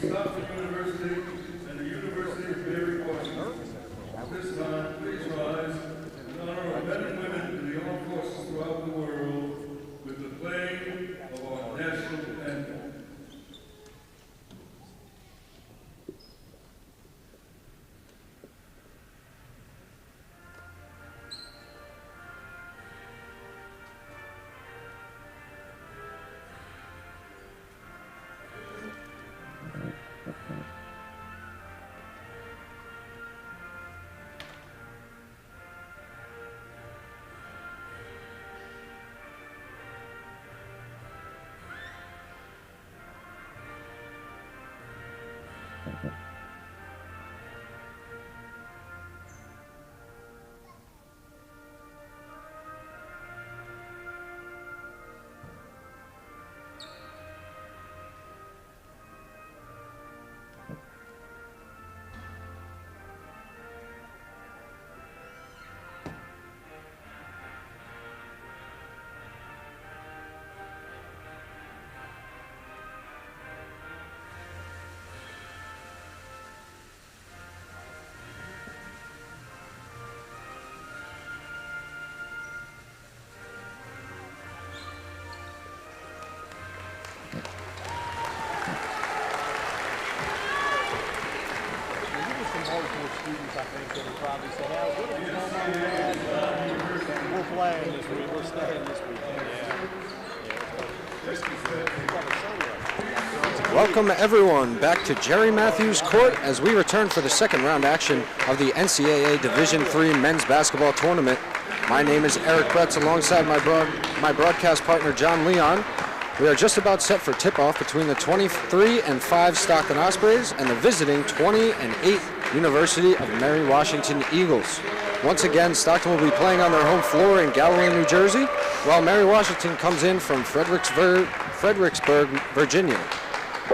Stockton University and the University of Mary Washington. At this time, please rise in honor of men and women in the armed forces throughout the world with the playing of our national anthem. Students, I think, that would probably say, "Hey, what are we doing? We're playing this week. We're staying this weekend." Welcome everyone back to Jerry Matthews Court as we return for the second round action of the NCAA Division III Men's Basketball Tournament. My name is Eric Bretz alongside my broadcast partner John Leon. We are just about set for tip-off between the 23-5 Stockton Ospreys and the visiting 20-8 University of Mary Washington Eagles. Once again, Stockton will be playing on their home floor in Galloway, New Jersey, while Mary Washington comes in from Fredericksburg, Virginia.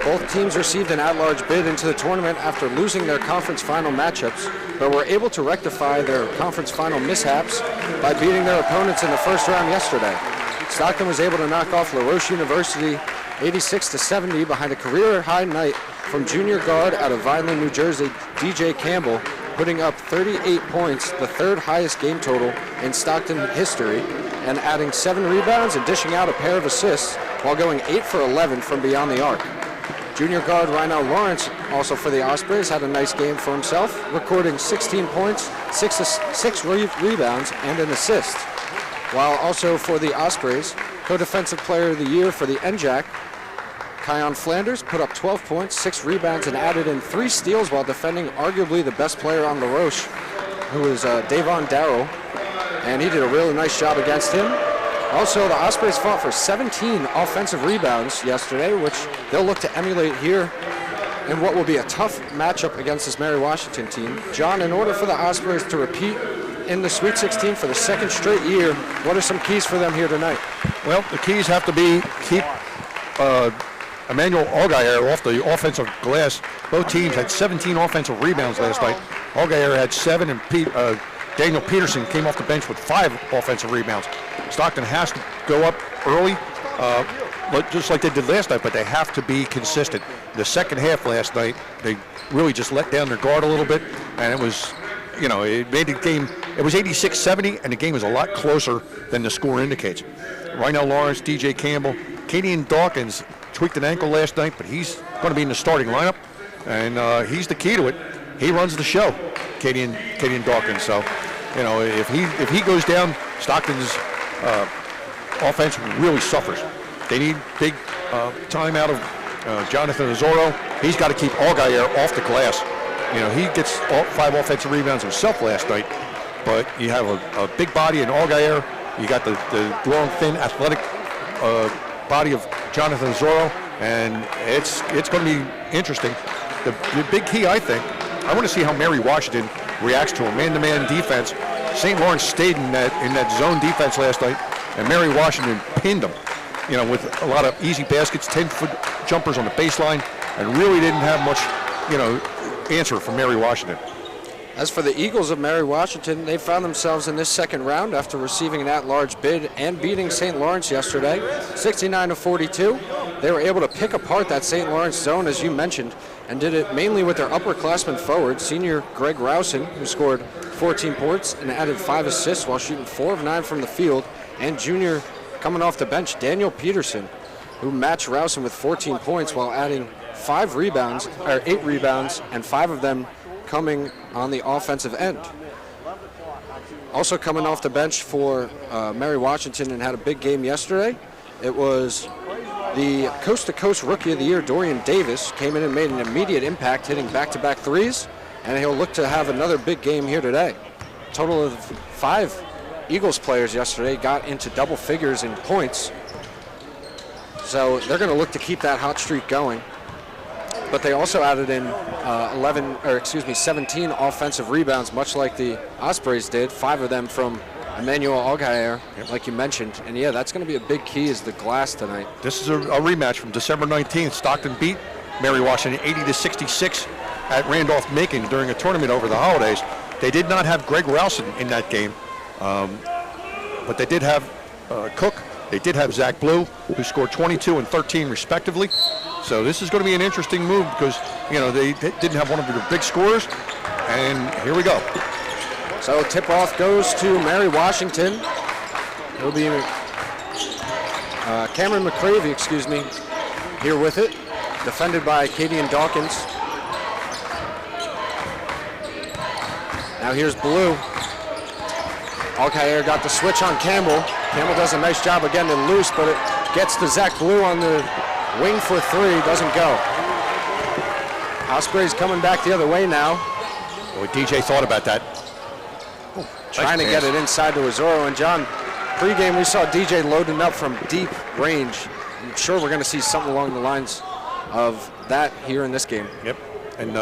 Both teams received an at-large bid into the tournament after losing their conference final matchups, but were able to rectify their conference final mishaps by beating their opponents in the first round yesterday. Stockton was able to knock off LaRoche University 86-70 behind a career-high night from junior guard out of Vineland, New Jersey, DJ Campbell, putting up 38 points, the third highest game total in Stockton history, and adding 7 rebounds and dishing out a pair of assists while going 8 for 11 from beyond the arc. Junior guard Rynell Lawrence, also for the Ospreys, had a nice game for himself, recording 16 points, 6 rebounds, and an assist. While also for the Ospreys, co-defensive player of the year for the NJAC, Kion Flanders put up 12 points, 6 rebounds, and added in 3 steals while defending arguably the best player on LaRoche, who is Davon Darrell, and he did a really nice job against him. Also, the Ospreys fought for 17 offensive rebounds yesterday, which they'll look to emulate here in what will be a tough matchup against this Mary Washington team. John, in order for the Ospreys to repeat in the Sweet 16 for the second straight year, what are some keys for them here tonight? Well, the keys have to be keep Emmanuel Allgaier off the offensive glass. Both teams had 17 offensive rebounds last night. Allgaier had 7, and Daniel Peterson came off the bench with 5 offensive rebounds. Stockton has to go up early, just like they did last night, but they have to be consistent. The second half last night, they really just let down their guard a little bit, and it was, it made the game, it was 86-70, and the game was a lot closer than the score indicates. Rynell Lawrence, DJ Campbell, Cadian Dawkins tweaked an ankle last night, but he's going to be in the starting lineup, and he's the key to it. He runs the show, Cadian Dawkins. So, if he goes down, Stockton's offense really suffers. They need big time out of Jonathan Azoro. He's got to keep Allgaier off the glass. He gets 5 offensive rebounds himself last night, but you have a big body in Allgaier. You got the long, thin, athletic body of Jonathan Azoro, and it's going to be interesting. The big key, I think, I want to see how Mary Washington reacts to a man-to-man defense. St. Lawrence stayed in that zone defense last night, and Mary Washington pinned them, with a lot of easy baskets, 10-foot jumpers on the baseline, and really didn't have much, answer from Mary Washington. As for the Eagles of Mary Washington, they found themselves in this second round after receiving an at-large bid and beating St. Lawrence yesterday, 69-42. they were able to pick apart that St. Lawrence zone, as you mentioned, and did it mainly with their upperclassmen forward, senior Greg Rousen, who scored 14 points and added 5 assists while shooting 4 of 9 from the field, and junior coming off the bench, Daniel Peterson, who matched Rousen with 14 points while adding 8 rebounds, and 5 of them coming on the offensive end. Also coming off the bench for Mary Washington and had a big game yesterday, it was the coast-to-coast Rookie of the Year, Dorian Davis, came in and made an immediate impact, hitting back-to-back threes, and he'll look to have another big game here today. A total of 5 Eagles players yesterday got into double figures in points, so they're going to look to keep that hot streak going. But they also added in 17 offensive rebounds, much like the Ospreys did, 5 of them from Emmanuel Algayer, like you mentioned. And yeah, that's going to be a big key is the glass tonight. This is a rematch from December 19th. Stockton beat Mary Washington 80-66 at Randolph-Macon during a tournament over the holidays. They did not have Greg Rousen in that game, but they did have Cook. They did have Zach Blue, who scored 22 and 13 respectively. So this is going to be an interesting move because, they didn't have one of their big scorers. And here we go. So tip-off goes to Mary Washington. It'll be Cameron McCravey, here with it, defended by Katie Dawkins. Now here's Blue. Alcaire got the switch on Campbell. Campbell does a nice job of getting it loose, but it gets to Zach Blue on the wing for 3, doesn't go. Osprey's coming back the other way now. Boy, DJ thought about that. Trying to get it inside to Azoro. And John, pregame we saw DJ loading up from deep range. I'm sure we're going to see something along the lines of that here in this game. Yep. And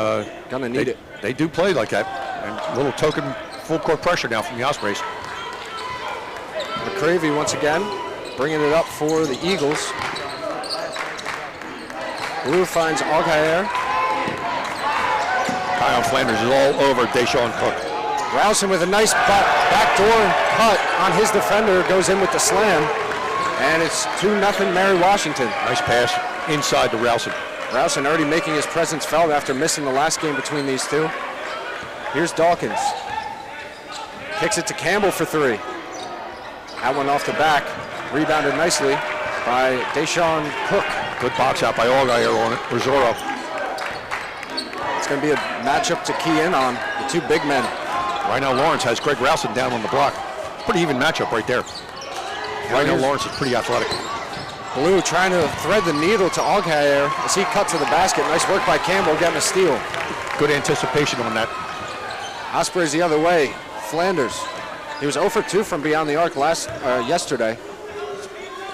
gonna need it. They do play like that. And a little token full court pressure now from the Ospreys. McCravey once again bringing it up for the Eagles. Blue finds Alcaire. Kyle Flanders is all over Deshaun Cook. Rousen with a nice backdoor cut on his defender, goes in with the slam, and it's 2-0 Mary Washington. Nice pass inside to Rousen. Rousen already making his presence felt after missing the last game between these two. Here's Dawkins. Kicks it to Campbell for 3. That one off the back, rebounded nicely by Deshaun Cook. Good box out by Algayer on it, Rosoro. It's going to be a matchup to key in on, the 2 big men. Right now Lawrence has Greg Rousen down on the block. Pretty even matchup right there. Right now Lawrence is pretty athletic. Blue trying to thread the needle to Algayer as he cut to the basket. Nice work by Campbell getting a steal. Good anticipation on that. Ospreys the other way. Flanders. He was 0 for 2 from beyond the arc yesterday.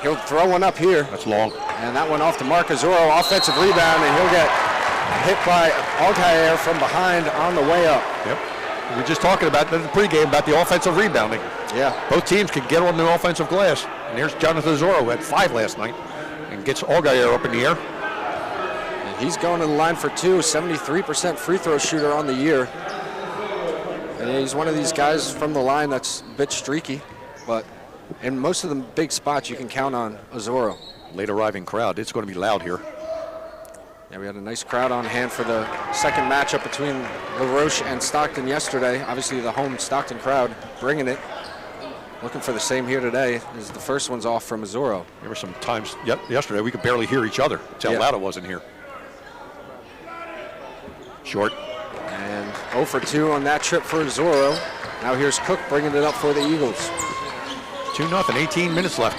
He'll throw one up here. That's long. And that one off to Mark Azoro. Offensive rebound, and he'll get hit by Alcaire from behind on the way up. Yep. We were just talking about in the pregame about the offensive rebounding. Yeah. Both teams can get on the offensive glass. And there's Jonathan Azoro, who had 5 last night, and gets Algayer up in the air. And he's going to the line for 2, 73% free throw shooter on the year. And he's one of these guys from the line that's a bit streaky, but in most of the big spots you can count on Azoro. Late arriving crowd. It's going to be loud here. Yeah, we had a nice crowd on hand for the second matchup between LaRoche and Stockton yesterday. Obviously the home Stockton crowd bringing it. Looking for the same here today as the first one's off from Azoro. There were some times yesterday we could barely hear each other. That's how loud it was in here. Short. And 0 for 2 on that trip for Azoro. Now here's Cook bringing it up for the Eagles. 2-0, 18 minutes left.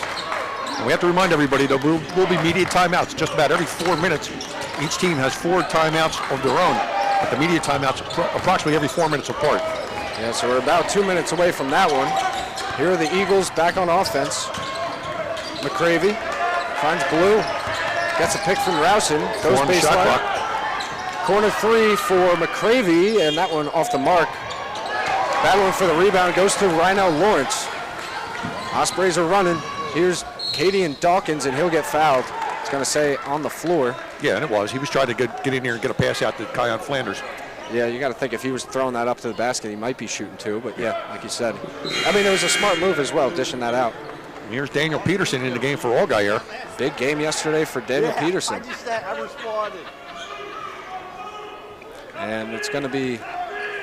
And we have to remind everybody that will be media timeouts just about every 4 minutes. Each team has 4 timeouts of their own, but the media timeouts approximately every 4 minutes apart. Yeah, so we're about 2 minutes away from that one. Here are the Eagles back on offense. McCravey finds Blue, gets a pick from Rousen, goes baseline. Corner 3 for McCravey, and that one off the mark. Battling for the rebound goes to Rhinell Lawrence. Ospreys are running. Here's Katie Dawkins, and he'll get fouled. It's going to say on the floor. Yeah, and it was. He was trying to get in there and get a pass out to Kyon Flanders. Yeah, you got to think if he was throwing that up to the basket, he might be shooting too. But yeah, like you said, I mean, it was a smart move as well, dishing that out. And here's Daniel Peterson in the game for Algayer. Big game yesterday for Daniel Peterson. I responded. And it's going to be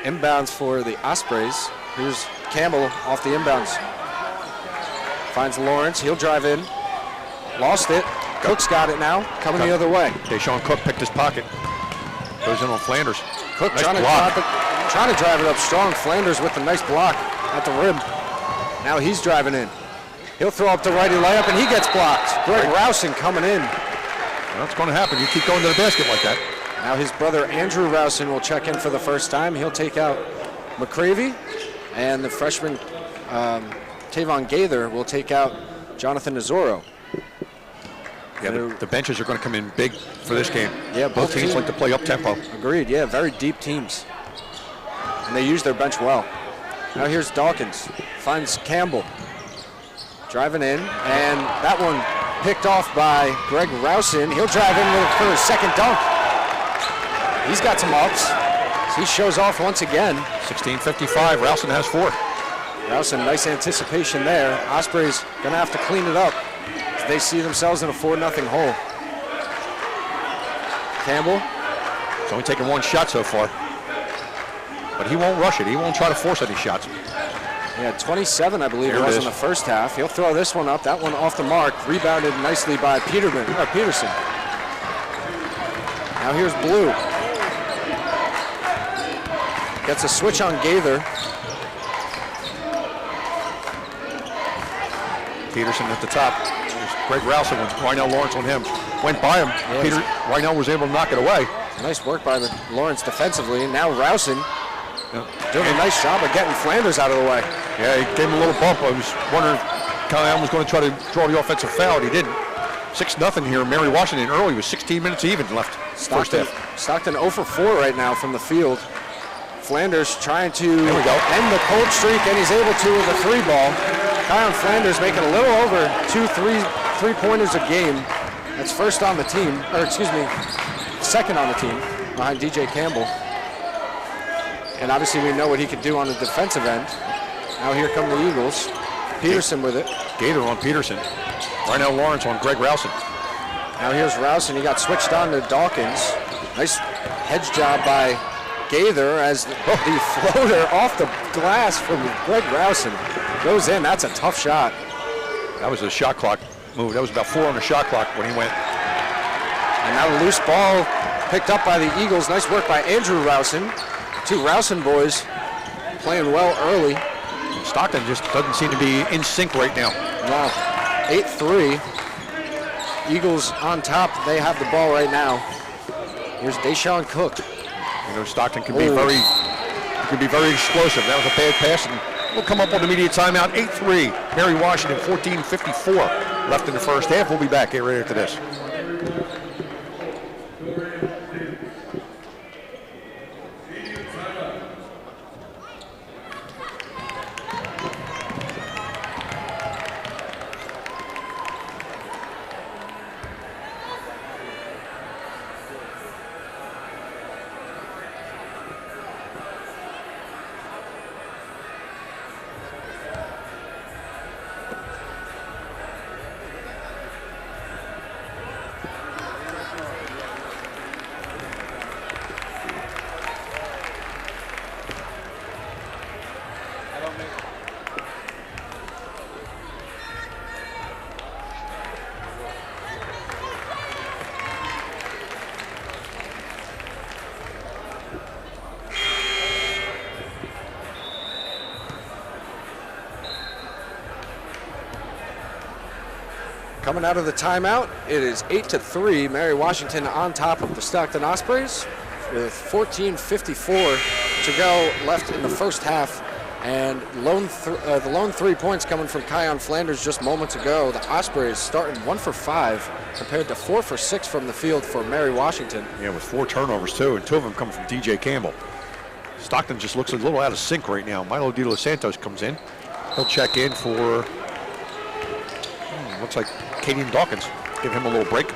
inbounds for the Ospreys. Here's Campbell off the inbounds. Finds Lawrence. He'll drive in. Lost it. Cook's got it now. Coming the other way. Deshaun Cook picked his pocket. Goes in on Flanders. Cook Nice trying to drive it up strong. Flanders with a nice block at the rim. Now he's driving in. He'll throw up the righty layup, and he gets blocked. Greg Rousen coming in. Well, it's going to happen. You keep going to the basket like that. Now his brother Andrew Rousen will check in for the first time. He'll take out McCravey, and the freshman Tavon Gaither will take out Jonathan Nazoro. Yeah, the benches are going to come in big for this game. Yeah, both teams like to play up tempo. Agreed. Yeah, very deep teams, and they use their bench well. Now here's Dawkins, finds Campbell, driving in, and that one picked off by Greg Rousen. He'll drive in for his second dunk. He's got some ups. He shows off once again. 16:55. Rousen has 4. Rousen, nice anticipation there. Ospreys gonna have to clean it up. They see themselves in a 4-0 hole. Campbell. He's only taken 1 shot so far. But he won't rush it. He won't try to force any shots. Yeah, 27, I believe it was in the first half. He'll throw this one up. That one off the mark. Rebounded nicely by Peterson. Now here's Blue. Gets a switch on Gaither. Peterson at the top. There's Greg Rousen with Rynell Lawrence on him. Went by him. Yeah, Rynell was able to knock it away. Nice work by Lawrence defensively. And now Rousen doing a nice job of getting Flanders out of the way. Yeah, he gave him a little bump. I was wondering if Kyle Allen was going to try to draw the offensive foul. He didn't. 6-0 here. Mary Washington early with 16 minutes even left. Stockton 0 for 4 right now from the field. Flanders trying to end the cold streak, and he's able to with a 3-ball. Kyle Flanders making a little over 2 3-pointers a game. That's first on the team, second on the team behind DJ Campbell. And obviously we know what he could do on the defensive end. Now here come the Eagles. Peterson with it. Gaither on Peterson. Rynell Lawrence on Greg Rousen. Now here's Rousen. He got switched on to Dawkins. Nice hedge job by Gaither as the floater off the glass from Greg Rousen goes in. That's a tough shot. That was a shot clock move. That was about 4 on the shot clock when he went. And now the loose ball picked up by the Eagles. Nice work by Andrew Rousen. 2 Rousen boys playing well early. Stockton just doesn't seem to be in sync right now. Wow. 8-3. Eagles on top. They have the ball right now. Here's Deshaun Cook. You know, Stockton can be very explosive. That was a bad pass, and we'll come up on the immediate timeout. 8-3. Mary Washington, 14:54 left in the first half. We'll be back right after this. Coming out of the timeout, it is 8-3. Mary Washington on top of the Stockton Ospreys with 14:54 to go left in the first half. And the lone 3 points coming from Kion Flanders just moments ago. The Ospreys starting 1 for 5 compared to 4 for 6 from the field for Mary Washington. Yeah, with 4 turnovers too, and 2 of them come from DJ Campbell. Stockton just looks a little out of sync right now. Milo De Los Santos comes in. He'll check in for, looks like Kaden Dawkins. Give him a little break.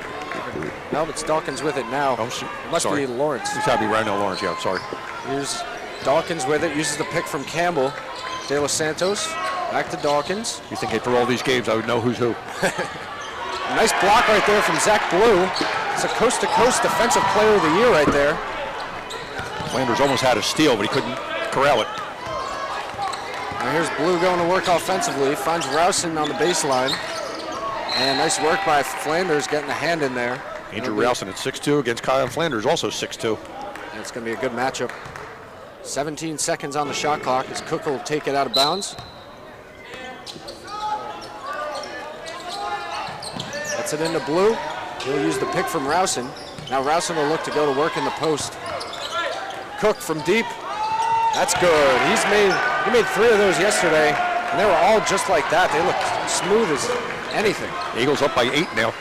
No, it's Dawkins with it now. Oh, it must be Lawrence. It's got to be Rynell Lawrence, yeah, I'm sorry. Here's Dawkins with it, uses the pick from Campbell. De Los Santos, back to Dawkins. You think after all these games I would know who's who. Nice block right there from Zach Blue. It's a coast-to-coast defensive player of the year right there. Flanders almost had a steal, but he couldn't corral it. Now here's Blue going to work offensively. Finds Rousen on the baseline. And nice work by Flanders getting a hand in there. Andrew Rousen at 6'2" against Kyle Flanders, also 6'2". And it's going to be a good matchup. 17 seconds on the shot clock as Cook will take it out of bounds. Gets it into Blue. He'll use the pick from Rousen. Now Rousen will look to go to work in the post. Cook from deep. That's good. He made 3 of those yesterday, and they were all just like that. They look smooth as anything. Eagles up by 8 now.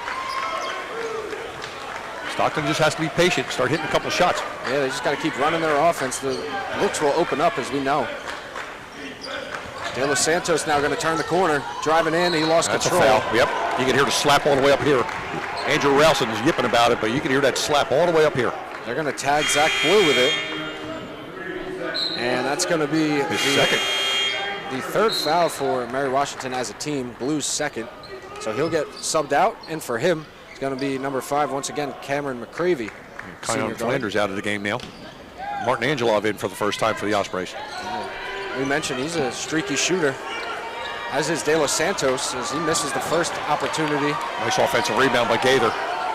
Stockton just has to be patient, start hitting a couple shots. Yeah, they just got to keep running their offense. The looks will open up, as we know. De Los Santos now going to turn the corner. Driving in, he lost control. That's a foul. Yep, you can hear the slap all the way up here. Andrew Rousen is yipping about it, but you can hear that slap all the way up here. They're going to tag Zach Blue with it. And that's going to be his second. The 3rd foul for Mary Washington as a team. Blue's 2nd. So he'll get subbed out, and for him, it's going to be number 5, once again, Cameron McCravey. Kyle Flanders out of the game now. Martin Angelov in for the first time for the Ospreys. We mentioned he's a streaky shooter, as is De Los Santos, as he misses the first opportunity. Nice offensive rebound by Gaither.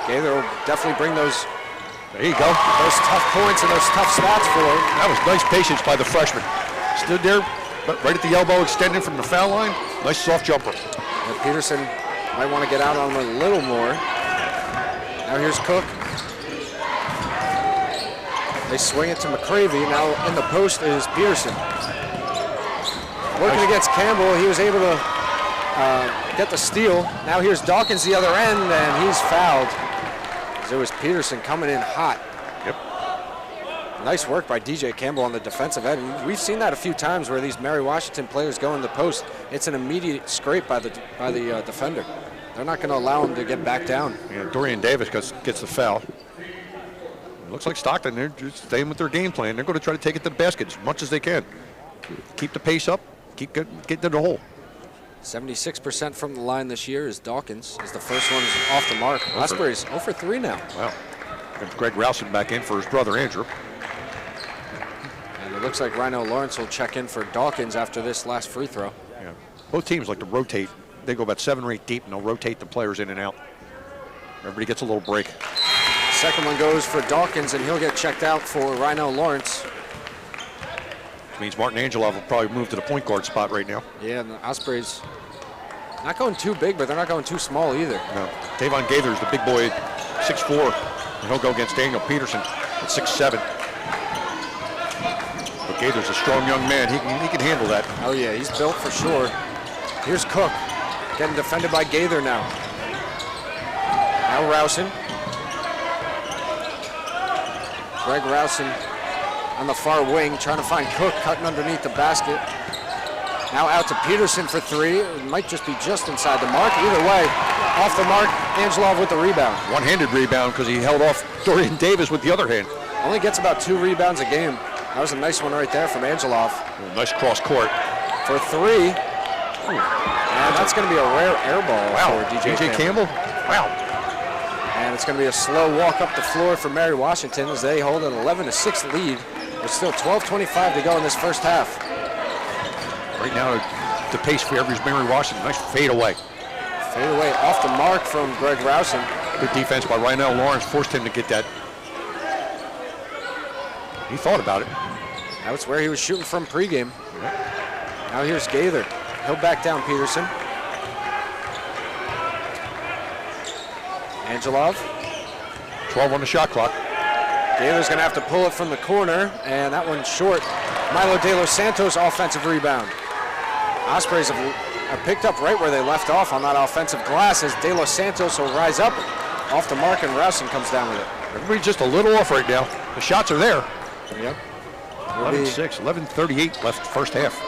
Gaither will definitely bring those, there you go, those tough points and those tough stats for him. That was nice patience by the freshman. Stood there, but right at the elbow, extending from the foul line. Nice soft jumper. And Peterson might want to get out on him a little more. Now here's Cook. They swing it to McCravey. Now in the post is Peterson. Working against Campbell, he was able to get the steal. Now here's Dawkins the other end, and he's fouled. It was Peterson coming in hot. Yep. Nice work by DJ Campbell on the defensive end. We've seen that a few times where these Mary Washington players go in the post. It's an immediate scrape by the defender. They're not going to allow him to get back down. Yeah, Dorian Davis gets the foul. It looks like Stockton, they're just staying with their game plan. They're going to try to take it to the basket as much as they can. Keep the pace up, keep getting to the hole. 76% from the line this year is Dawkins, as the first one's off the mark. Osprey's 0 for 3 now. Wow. And Greg Rousen back in for his brother Andrew. And it looks like Rhino Lawrence will check in for Dawkins after this last free throw. Yeah. Both teams like to rotate. They go about 7 or 8 deep, and they'll rotate the players in and out. Everybody gets a little break. Second one goes for Dawkins, and he'll get checked out for Rhino Lawrence. Which means Martin Angelov will probably move to the point guard spot right now. Yeah, and the Ospreys not going too big, but they're not going too small either. No. Davon Gaither's the big boy, 6'4", and he'll go against Daniel Peterson at 6'7". But Gaither's a strong young man. He can handle that. Oh yeah, he's built for sure. Here's Cook, getting defended by Gaither now. Now Rousen. Greg Rousen on the far wing, trying to find Cook, cutting underneath the basket. Now out to Peterson for 3. It might just be just inside the mark. Either way, off the mark, Angelov with the rebound. One-handed rebound because he held off Dorian Davis with the other hand. Only gets about 2 rebounds a game. That was a nice one right there from Angelov. Nice cross court. For 3. And that's going to be a rare air ball for DJ Campbell. Wow. And it's going to be a slow walk up the floor for Mary Washington as they hold an 11-6 lead. There's still 12:25 to go in this first half. Right now, the pace for every Mary Washington. Nice fade away. Fade away off the mark from Greg Rousen. Good defense by Rhinell Lawrence. Forced him to get that. He thought about it. That's where he was shooting from pregame. Now here's Gaither. He'll back down Peterson. Angelov. 12 on the shot clock. Gaither's going to have to pull it from the corner, and that one's short. Milo De Los Santos offensive rebound. Ospreys have picked up right where they left off on that offensive glass as De Los Santos will rise up off the mark, and Rousen comes down with it. Everybody's just a little off right now. The shots are there. Yep. 11-6, 11:38 left first half.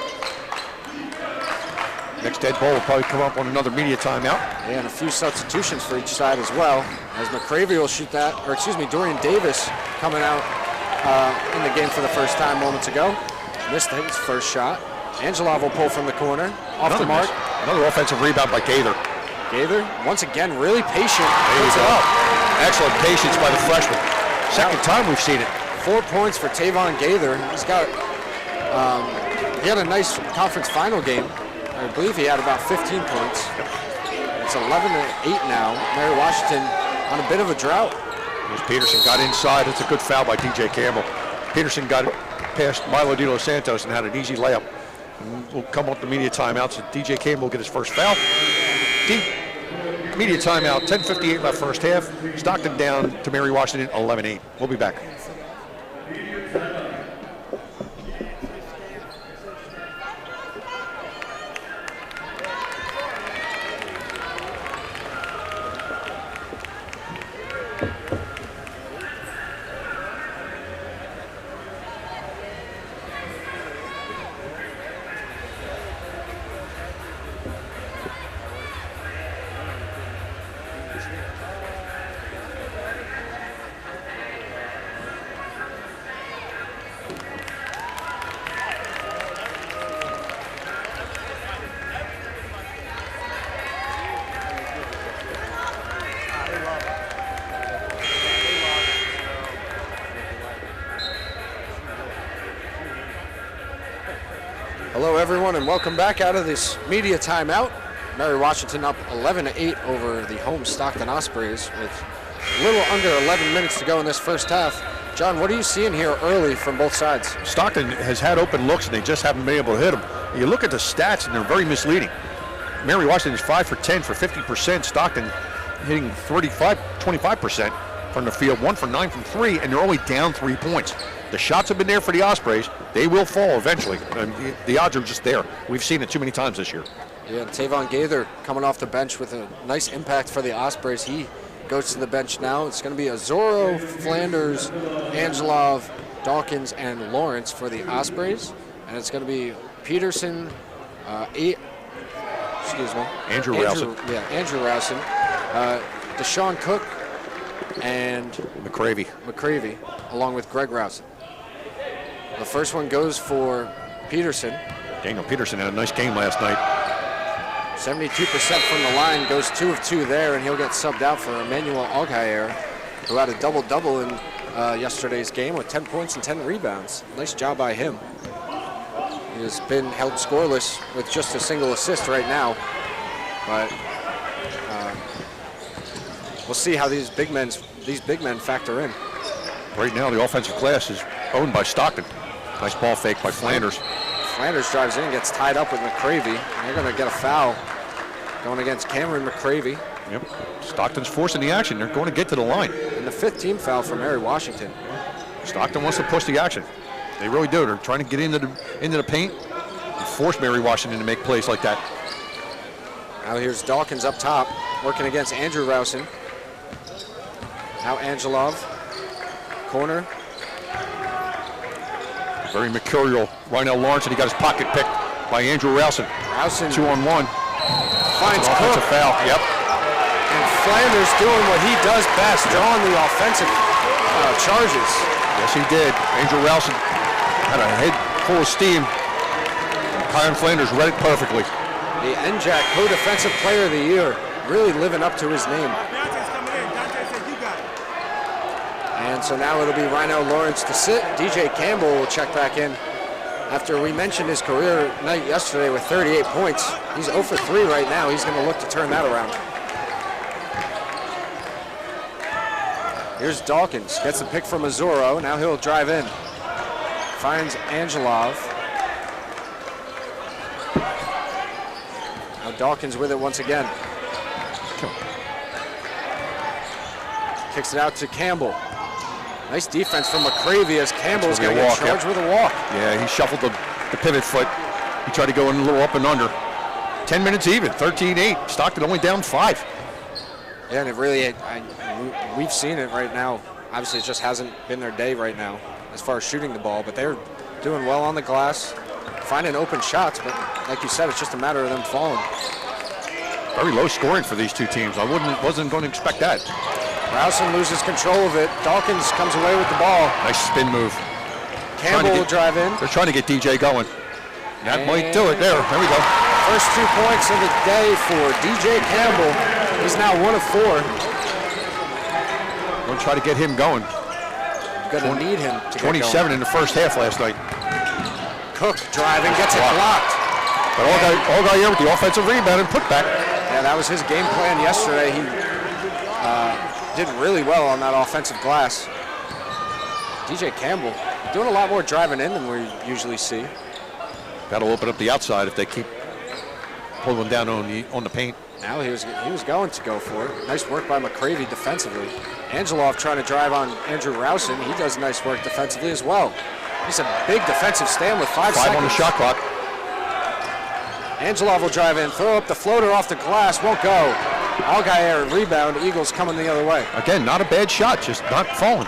Next dead ball will probably come up on another media timeout. Yeah, and a few substitutions for each side as well. As McCravey will shoot that, or excuse me, Dorian Davis coming out in the game for the first time moments ago. Missed his first shot. Angelov will pull from the corner, off the mark. Another offensive rebound by Gaither. Gaither, once again, really patient. There you Puts it go. up. Excellent patience by the freshman. Second time we've seen it. 4 points for Tavon Gaither. He's got, he had a nice conference final game. I believe he had about 15 points. It's 11-8 now. Mary Washington on a bit of a drought. As Peterson got inside, it's a good foul by DJ Campbell. Peterson got it past Milo De Los Santos and had an easy layup. And we'll come up to media timeout, so DJ Campbell will get his first foul. Media timeout, 10:58 left first half. Stockton down to Mary Washington, 11-8. We'll be back. Hello everyone and welcome back out of this media timeout. Mary Washington up 11-8 over the home Stockton Ospreys with a little under 11 minutes to go in this first half. John, what are you seeing here early from both sides? Stockton has had open looks and they just haven't been able to hit them. You look at the stats and they're very misleading. Mary Washington is 5 for 10 for 50%. Stockton hitting 25% from the field, 1 for 9 from 3, and they're only down 3 points. The shots have been there for the Ospreys. They will fall eventually. And the odds are just there. We've seen it too many times this year. Yeah, Tavon Gaither coming off the bench with a nice impact for the Ospreys. He goes to the bench now. It's going to be Azoro, Flanders, Angelov, Dawkins, and Lawrence for the Ospreys. And it's going to be Peterson, Andrew Rowson. Yeah, Andrew Rowson, Deshaun Cook, and McCravey, along with Greg Rowson. The first one goes for Peterson. Daniel Peterson had a nice game last night. 72% from the line, goes 2 of 2 there, and he'll get subbed out for Emmanuel Algayer, who had a double-double in yesterday's game with 10 points and 10 rebounds. Nice job by him. He has been held scoreless with just a single assist right now, but we'll see how these big men factor in. Right now, the offensive class is owned by Stockton. Nice ball fake by Flanders. Flanders drives in, gets tied up with McCravey. They're going to get a foul going against Cameron McCravey. Yep. Stockton's forcing the action. They're going to get to the line. And the 5th team foul for Mary Washington. Stockton wants to push the action. They really do. They're trying to get into the paint and force Mary Washington to make plays like that. Now here's Dawkins up top, working against Andrew Rowson. Now Angelov, corner. Very mercurial. Rhinell Lawrence, and he got his pocket picked by Andrew Rowson. 2-on-1. Finds Cook. Offensive foul. Yep. And Flanders doing what he does best, drawing the offensive charges. Yes, he did. Andrew Rowson had a head full of steam. Kyron Flanders read it perfectly. The NJAC Co-Defensive Player of the Year, really living up to his name. And so now it'll be Rhinell Lawrence to sit. DJ Campbell will check back in after we mentioned his career night yesterday with 38 points. He's 0 for 3 right now. He's going to look to turn that around. Here's Dawkins, gets a pick from Azoro. Now he'll drive in. Finds Angelov. Now Dawkins with it once again. Kicks it out to Campbell. Nice defense from McCravey as Campbell's going to get charged with a walk. Yeah, he shuffled the pivot foot. He tried to go in a little up and under. 10 minutes even, 13-8. Stockton only down 5. Yeah, and it really, we've seen it right now. Obviously, it just hasn't been their day right now as far as shooting the ball, but they're doing well on the glass, finding open shots, but like you said, it's just a matter of them falling. Very low scoring for these two teams. I wasn't going to expect that. Rowson loses control of it. Dawkins comes away with the ball. Nice spin move. Campbell will drive in. They're trying to get DJ going. That might do it. There we go. First 2 points of the day for DJ Campbell. He's now 1 of 4. Going to try to get him going. Going to need him to 27 get going. in the first half last night. Cook driving, gets it blocked. But all guy here with the offensive rebound and putback. Yeah, that was his game plan yesterday. He did really well on that offensive glass. DJ Campbell doing a lot more driving in than we usually see. That'll open up the outside if they keep pulling down on the paint. Now he was going to go for it. Nice work by McCravey defensively. Angelov trying to drive on Andrew Rousen. He does nice work defensively as well. He's a big defensive stand with 5 seconds. 5 on the shot clock. Angelov will drive in, throw up the floater off the glass, won't go. Allgaier rebound, Eagles coming the other way. Again, not a bad shot, just not falling.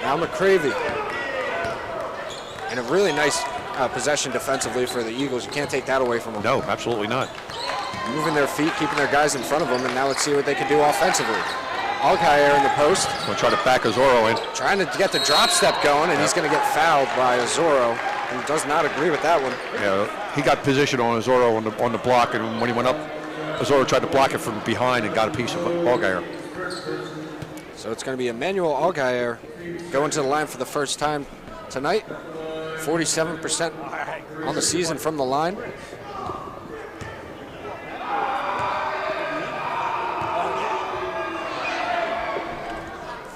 Now McCravey. And a really nice possession defensively for the Eagles. You can't take that away from them. No, absolutely not. Moving their feet, keeping their guys in front of them, and now let's see what they can do offensively. Allgaier in the post. We'll try to back Azoro in. Trying to get the drop step going, and he's going to get fouled by Azoro, who does not agree with that one. Yeah, he got position on Azoro on the block, and when he went up, Azoro tried to block it from behind and got a piece of Allgaier. So it's going to be Emmanuel Allgaier going to the line for the first time tonight. 47% on the season from the line.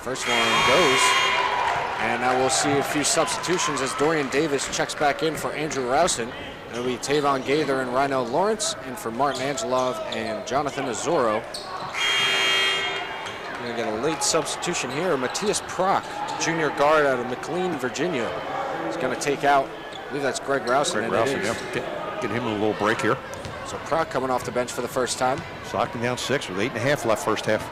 First one goes, and now we'll see a few substitutions as Dorian Davis checks back in for Andrew Rousen. It'll be Tavon Gaither and Rhino Lawrence, and for Martin Angelov and Jonathan Azoro. We're going to get a late substitution here. Matthias Prock, junior guard out of McLean, Virginia, is going to take out, I believe that's Greg Rousen. Greg Rousen, yep. Get him a little break here. So Prock coming off the bench for the first time. Stockton down 6 with 8.5 left first half.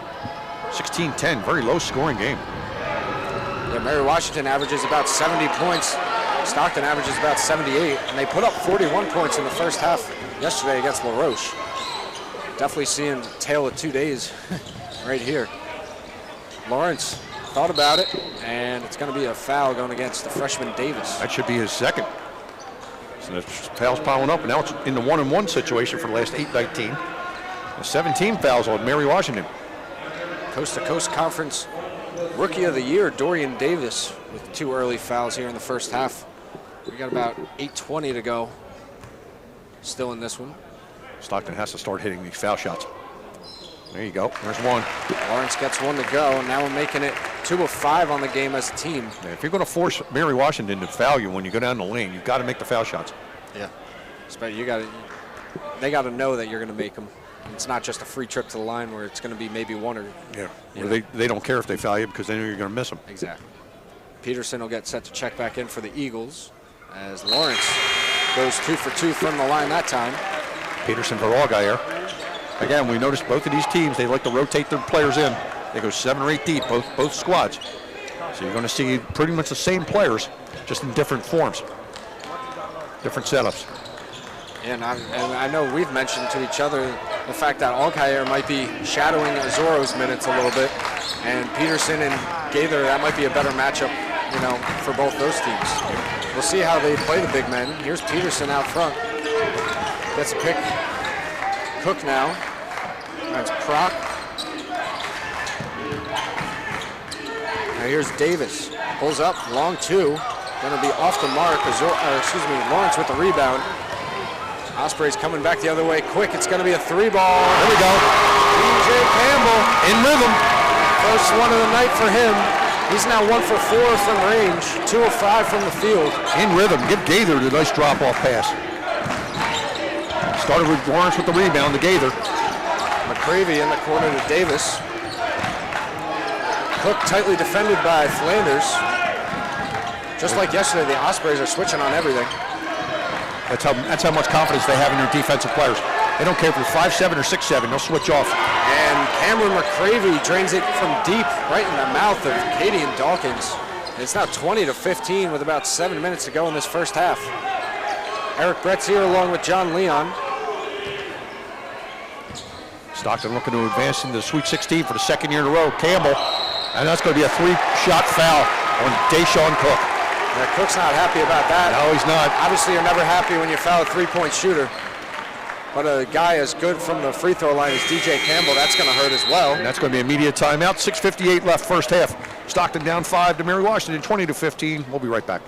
16-10, very low scoring game. Yeah, Mary Washington averages about 70 points. Stockton averages about 78, and they put up 41 points in the first half yesterday against La Roche. Definitely seeing a tale of 2 days right here. Lawrence thought about it, and it's going to be a foul going against the freshman Davis. That should be his second. So the fouls piling up, and now it's in the 1-on-1 situation for the last 8-19. 17 fouls on Mary Washington. Coast-to-Coast Conference Rookie of the Year, Dorian Davis, with 2 early fouls here in the first half. We got about 8:20 to go still in this one. Stockton has to start hitting these foul shots. There you go. There's one. Lawrence gets one to go, and now we're making it 2 of 5 on the game as a team. Yeah, if you're going to force Mary Washington to foul you when you go down the lane, you've got to make the foul shots. Yeah. They got to know that you're going to make them. It's not just a free trip to the line where it's going to be maybe one or... Yeah, they don't care if they foul you because they know you're going to miss them. Exactly. Peterson will get set to check back in for the Eagles as Lawrence goes 2 for 2 from the line that time. Peterson for Allgaier. Again, we noticed both of these teams, they like to rotate their players in. They go 7 or 8 deep, both squads. So you're going to see pretty much the same players, just in different forms, different setups. And I know we've mentioned to each other the fact that Allgaier might be shadowing Azoro's minutes a little bit, and Peterson and Gaither, that might be a better matchup, for both those teams. We'll see how they play the big men. Here's Peterson out front. Gets a pick. Cook now. That's Prock. Now here's Davis. Pulls up, long 2. Going to be off the mark. Lawrence with the rebound. Osprey's coming back the other way quick. It's going to be a 3-ball. There we go. DJ Campbell in rhythm. First one of the night for him. He's now 1 for 4 from range, 2 of 5 from the field. In rhythm. Give Gaither the nice drop-off pass. Started with Lawrence with the rebound to Gaither. McCravey in the corner to Davis. Cook tightly defended by Flanders. Just like yesterday, the Ospreys are switching on everything. That's how much confidence they have in their defensive players. They don't care if you're 5'7" or 6'7", they'll switch off. And Cameron McCravey drains it from deep, right in the mouth of Cadian Dawkins. It's now 20-15 with about 7 minutes to go in this first half. Eric Brett's here along with John Leon. Stockton looking to advance into the Sweet 16 for the second year in a row. Campbell, and that's going to be a 3-shot foul on Deshaun Cook. Yeah, Cook's not happy about that. No, he's not. Obviously, you're never happy when you foul a 3-point shooter. But a guy as good from the free throw line as DJ Campbell, that's going to hurt as well. And that's going to be immediate timeout. 6:58 left first half. Stockton down 5 to Mary Washington, 20-15. We'll be right back.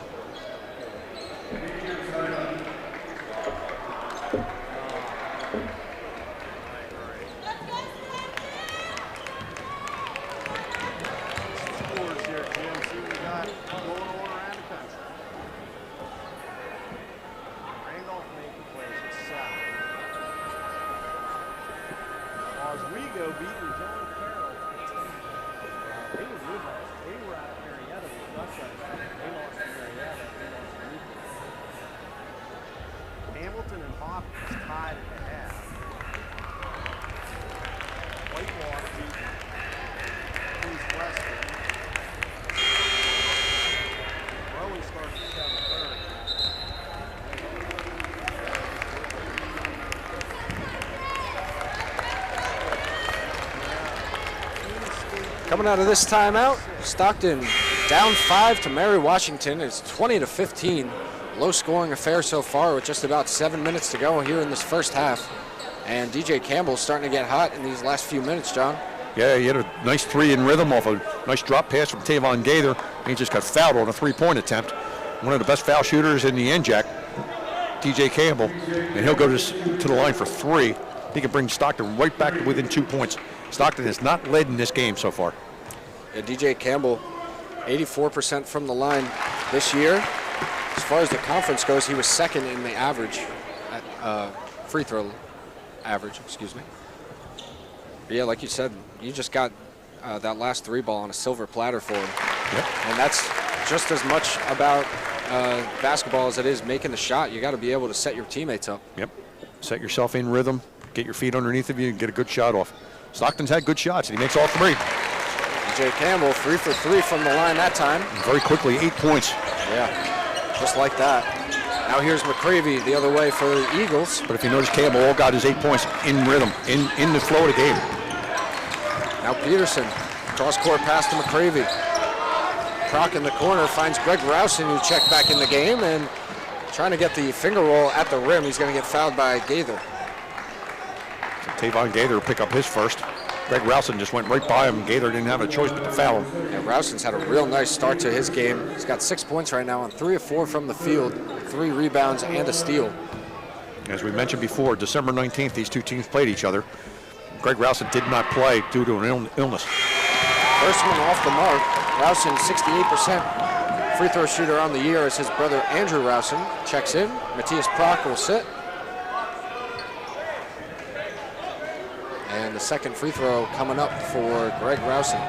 Coming out of this timeout, Stockton down 5 to Mary Washington. It's 20-15. Low scoring affair so far with just about 7 minutes to go here in this first half. And DJ Campbell's starting to get hot in these last few minutes, John. Yeah, he had a nice 3 in rhythm off a nice drop pass from Tavon Gaither. He just got fouled on a 3-point attempt. One of the best foul shooters in the NJAC, DJ Campbell. And he'll go to the line for 3. He can bring Stockton right back to within 2 points. Stockton has not led in this game so far. Yeah, DJ Campbell, 84% from the line this year. As far as the conference goes, he was second in the average, free throw average, excuse me. But yeah, like you said, you just got that last 3 ball on a silver platter for him. Yep. And that's just as much about basketball as it is making the shot. You got to be able to set your teammates up. Yep. Set yourself in rhythm, get your feet underneath of you, and get a good shot off. Stockton's had good shots, and he makes all 3. DJ Campbell, 3 for 3 from the line that time. And very quickly, 8 points. Yeah, just like that. Now here's McCravey the other way for the Eagles. But if you notice, Campbell all got his 8 points in rhythm, in the flow of the game. Now Peterson, cross-court pass to McCravey. Proc in the corner finds Greg Rousen, who checked back in the game, and trying to get the finger roll at the rim. He's going to get fouled by Gaither. So Tavon Gaither will pick up his first. Greg Rousen just went right by him. Gaither didn't have a choice but to foul him. Yeah, Rousen's had a real nice start to his game. He's got 6 points right now on 3 of 4 from the field, 3 rebounds and a steal. As we mentioned before, December 19th, these two teams played each other. Greg Rousen did not play due to an illness. First one off the mark. Rousen, 68% free throw shooter on the year as his brother Andrew Rousen checks in. Matthias Proc will sit. And the second free throw coming up for Greg Rousen.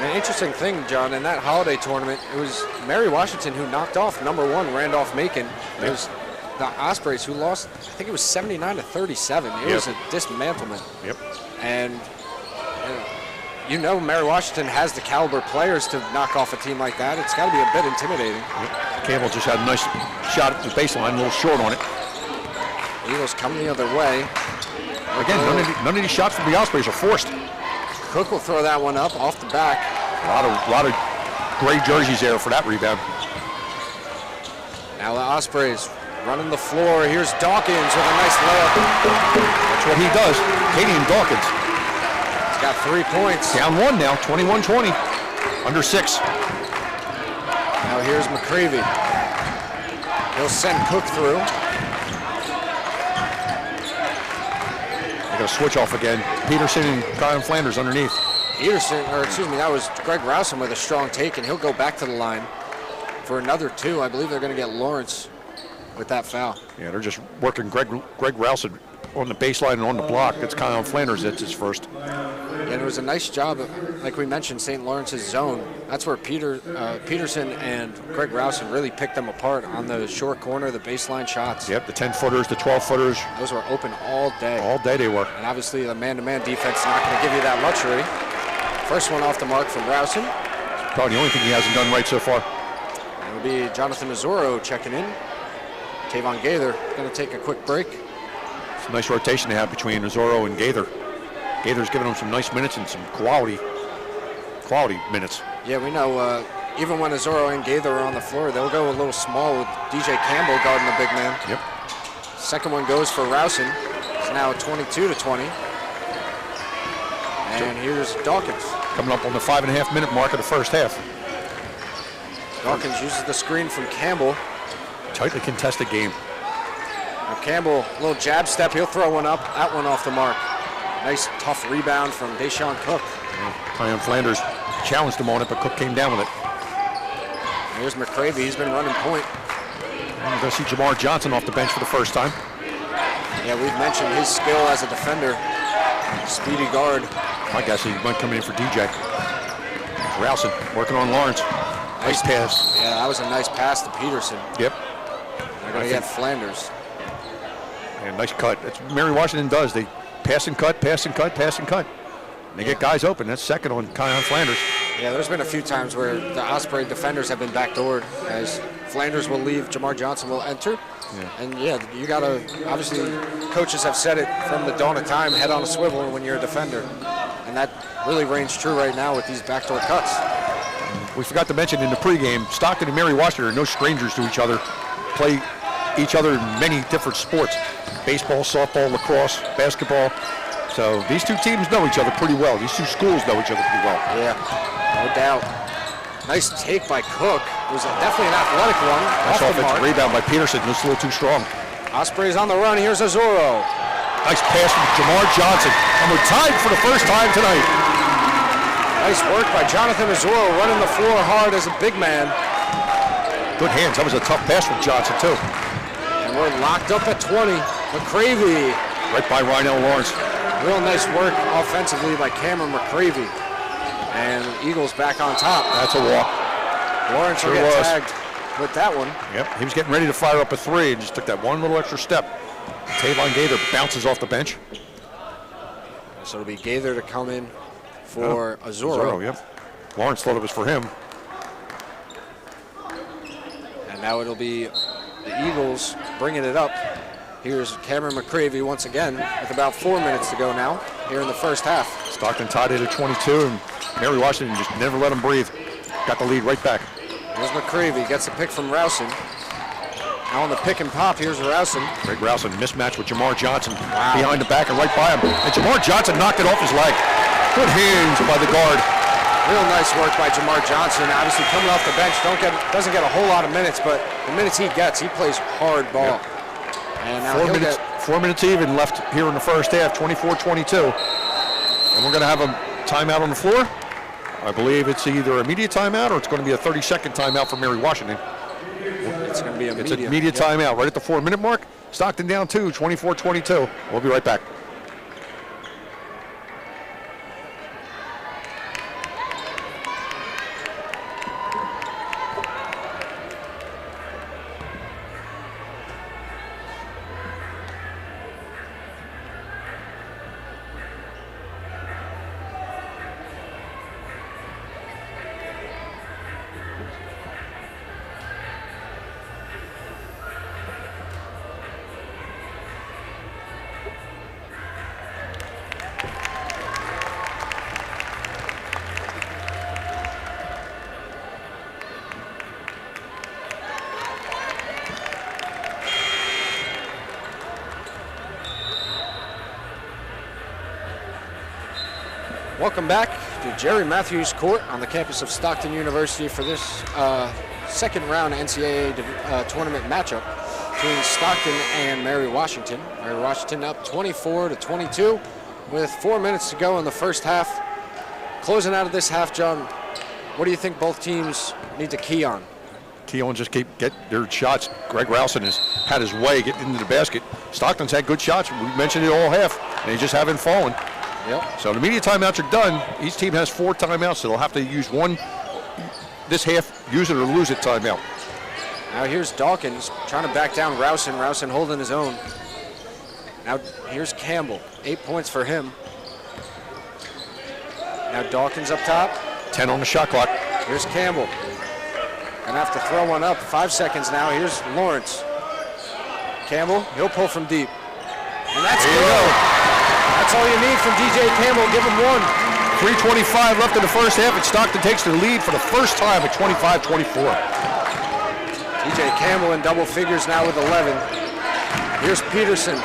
An interesting thing, John, in that holiday tournament, it was Mary Washington who knocked off #1 Randolph-Macon. It was the Ospreys who lost, I think it was 79-37. It was a dismantlement. Yep. And you know Mary Washington has the caliber players to knock off a team like that. It's got to be a bit intimidating. Yep. Campbell just had a nice shot at the baseline, a little short on it. Eagles come the other way. Again, none of these shots from the Ospreys are forced. Cook will throw that one up off the back. A lot of gray jerseys there for that rebound. Now the Ospreys running the floor. Here's Dawkins with a nice layup. That's what he does. Kadian Dawkins. He's got 3 points. Down 1 now, 21-20. Under 6. Now here's McCravey. He'll send Cook through. They're going to switch off again. Peterson and Kyle Flanders underneath. That was Greg Rousen with a strong take, and he'll go back to the line for another 2. I believe they're going to get Lawrence with that foul. Yeah, they're just working Greg Rousen on the baseline and on the block. It's Kyle Flanders that's his first. And it was a nice job, like we mentioned, St. Lawrence's zone. That's where Peterson and Greg Rousen really picked them apart on the short corner, the baseline shots. Yep, the 10-footers, the 12-footers. Those were open all day. All day they were. And obviously the man-to-man defense is not going to give you that luxury. First one off the mark from Rousen. Probably the only thing he hasn't done right so far. It will be Jonathan Mazzoro checking in. Tavon Gaither going to take a quick break. It's a nice rotation they have between Mazzoro and Gaither. Gaither's giving them some nice minutes and some quality minutes. Yeah, we know even when Azoro and Gaither are on the floor, they'll go a little small with DJ Campbell guarding the big man. Yep. Second one goes for Rousen. It's now 22-20. And here's Dawkins. Coming up on the 5.5-minute mark of the first half. Dawkins uses the screen from Campbell. Tightly contested game. Now Campbell, a little jab step, he'll throw one up, that one off the mark. Nice tough rebound from Deshaun Cook. Tyon Flanders challenged him on it, but Cook came down with it. Here's McCravey, he's been running point. And we're going to see Jamar Johnson off the bench for the first time. Yeah, we've mentioned his skill as a defender. Speedy guard. I guess he might come in for DJ. Rousen working on Lawrence. Nice pass. Yeah, that was a nice pass to Peterson. Yep. They're going to get Flanders. And nice cut. That's what Mary Washington does. They pass and cut, pass and cut, pass and cut. And they get guys open. That's second on Tyon Flanders. Yeah, there's been a few times where the Osprey defenders have been backdoored as Flanders will leave, Jamar Johnson will enter. Yeah. And yeah, you got to, obviously, coaches have said it from the dawn of time, head on a swivel when you're a defender. And that really reigns true right now with these backdoor cuts. We forgot to mention in the pregame, Stockton and Mary Washington are no strangers to each other. Play each other in many different sports. Baseball, softball, lacrosse, basketball. So these two teams know each other pretty well. These two schools know each other pretty well. Yeah, no doubt. Nice take by Cook. It was definitely an athletic one. Nice offensive rebound by Peterson. Just a little too strong. Osprey's on the run. Here's Azoro. Nice pass from Jamar Johnson. And we're tied for the first time tonight. Nice work by Jonathan Azoro, running the floor hard as a big man. Good hands. That was a tough pass from Johnson, too. And we're locked up at 20. McCravey. Right by Rynell Lawrence. Real nice work offensively by Cameron McCravey. And Eagles back on top. That's a walk. Lawrence will get tagged with that one. Yep, he was getting ready to fire up a three and just took that one little extra step. Tavon Gaither bounces off the bench. So it'll be Gaither to come in for Azoro. Yep. Lawrence thought it was for him. And now it'll be the Eagles bringing it up. Here's Cameron McCravey once again with about 4 minutes to go now here in the first half. Stockton tied it at 22, and Mary Washington just never let him breathe. Got the lead right back. Here's McCravey, gets the pick from Rousen. Now on the pick and pop, here's Rousen. Greg Rousen mismatched with Jamar Johnson behind the back and right by him. And Jamar Johnson knocked it off his leg. Good hands by the guard. Real nice work by Jamar Johnson. Obviously coming off the bench, doesn't get a whole lot of minutes, but the minutes he gets, he plays hard ball. Yep. And now 4 minutes even left here in the first half, 24-22. And we're going to have a timeout on the floor. I believe it's either a immediate timeout or it's going to be a 30-second timeout for Mary Washington. It's going to be It's an immediate timeout right at the 4 minute mark. Stockton down 2, 24-22. We'll be right back. Welcome back to Jerry Matthews Court on the campus of Stockton University for this second round NCAA tournament matchup between Stockton and Mary Washington. Mary Washington up 24-22 with 4 minutes to go in the first half. Closing out of this half, John, what do you think both teams need to key on? Key on, just get their shots. Greg Rousen has had his way getting into the basket. Stockton's had good shots. We mentioned it all half, and they just haven't fallen. Yep. So the immediate timeouts are done. Each team has 4 timeouts, so they'll have to use one this half, use it or lose it timeout. Now here's Dawkins trying to back down Rousen. Rousen holding his own. Now here's Campbell, 8 points for him. Now Dawkins up top. 10 on the shot clock. Here's Campbell. Gonna have to throw one up. 5 seconds now. Here's Lawrence. Campbell, he'll pull from deep. And that's good. That's all you need from DJ Campbell. Give him one. 3:25 left in the first half, and Stockton takes the lead for the first time at 25-24. DJ Campbell in double figures now with 11. Here's Peterson.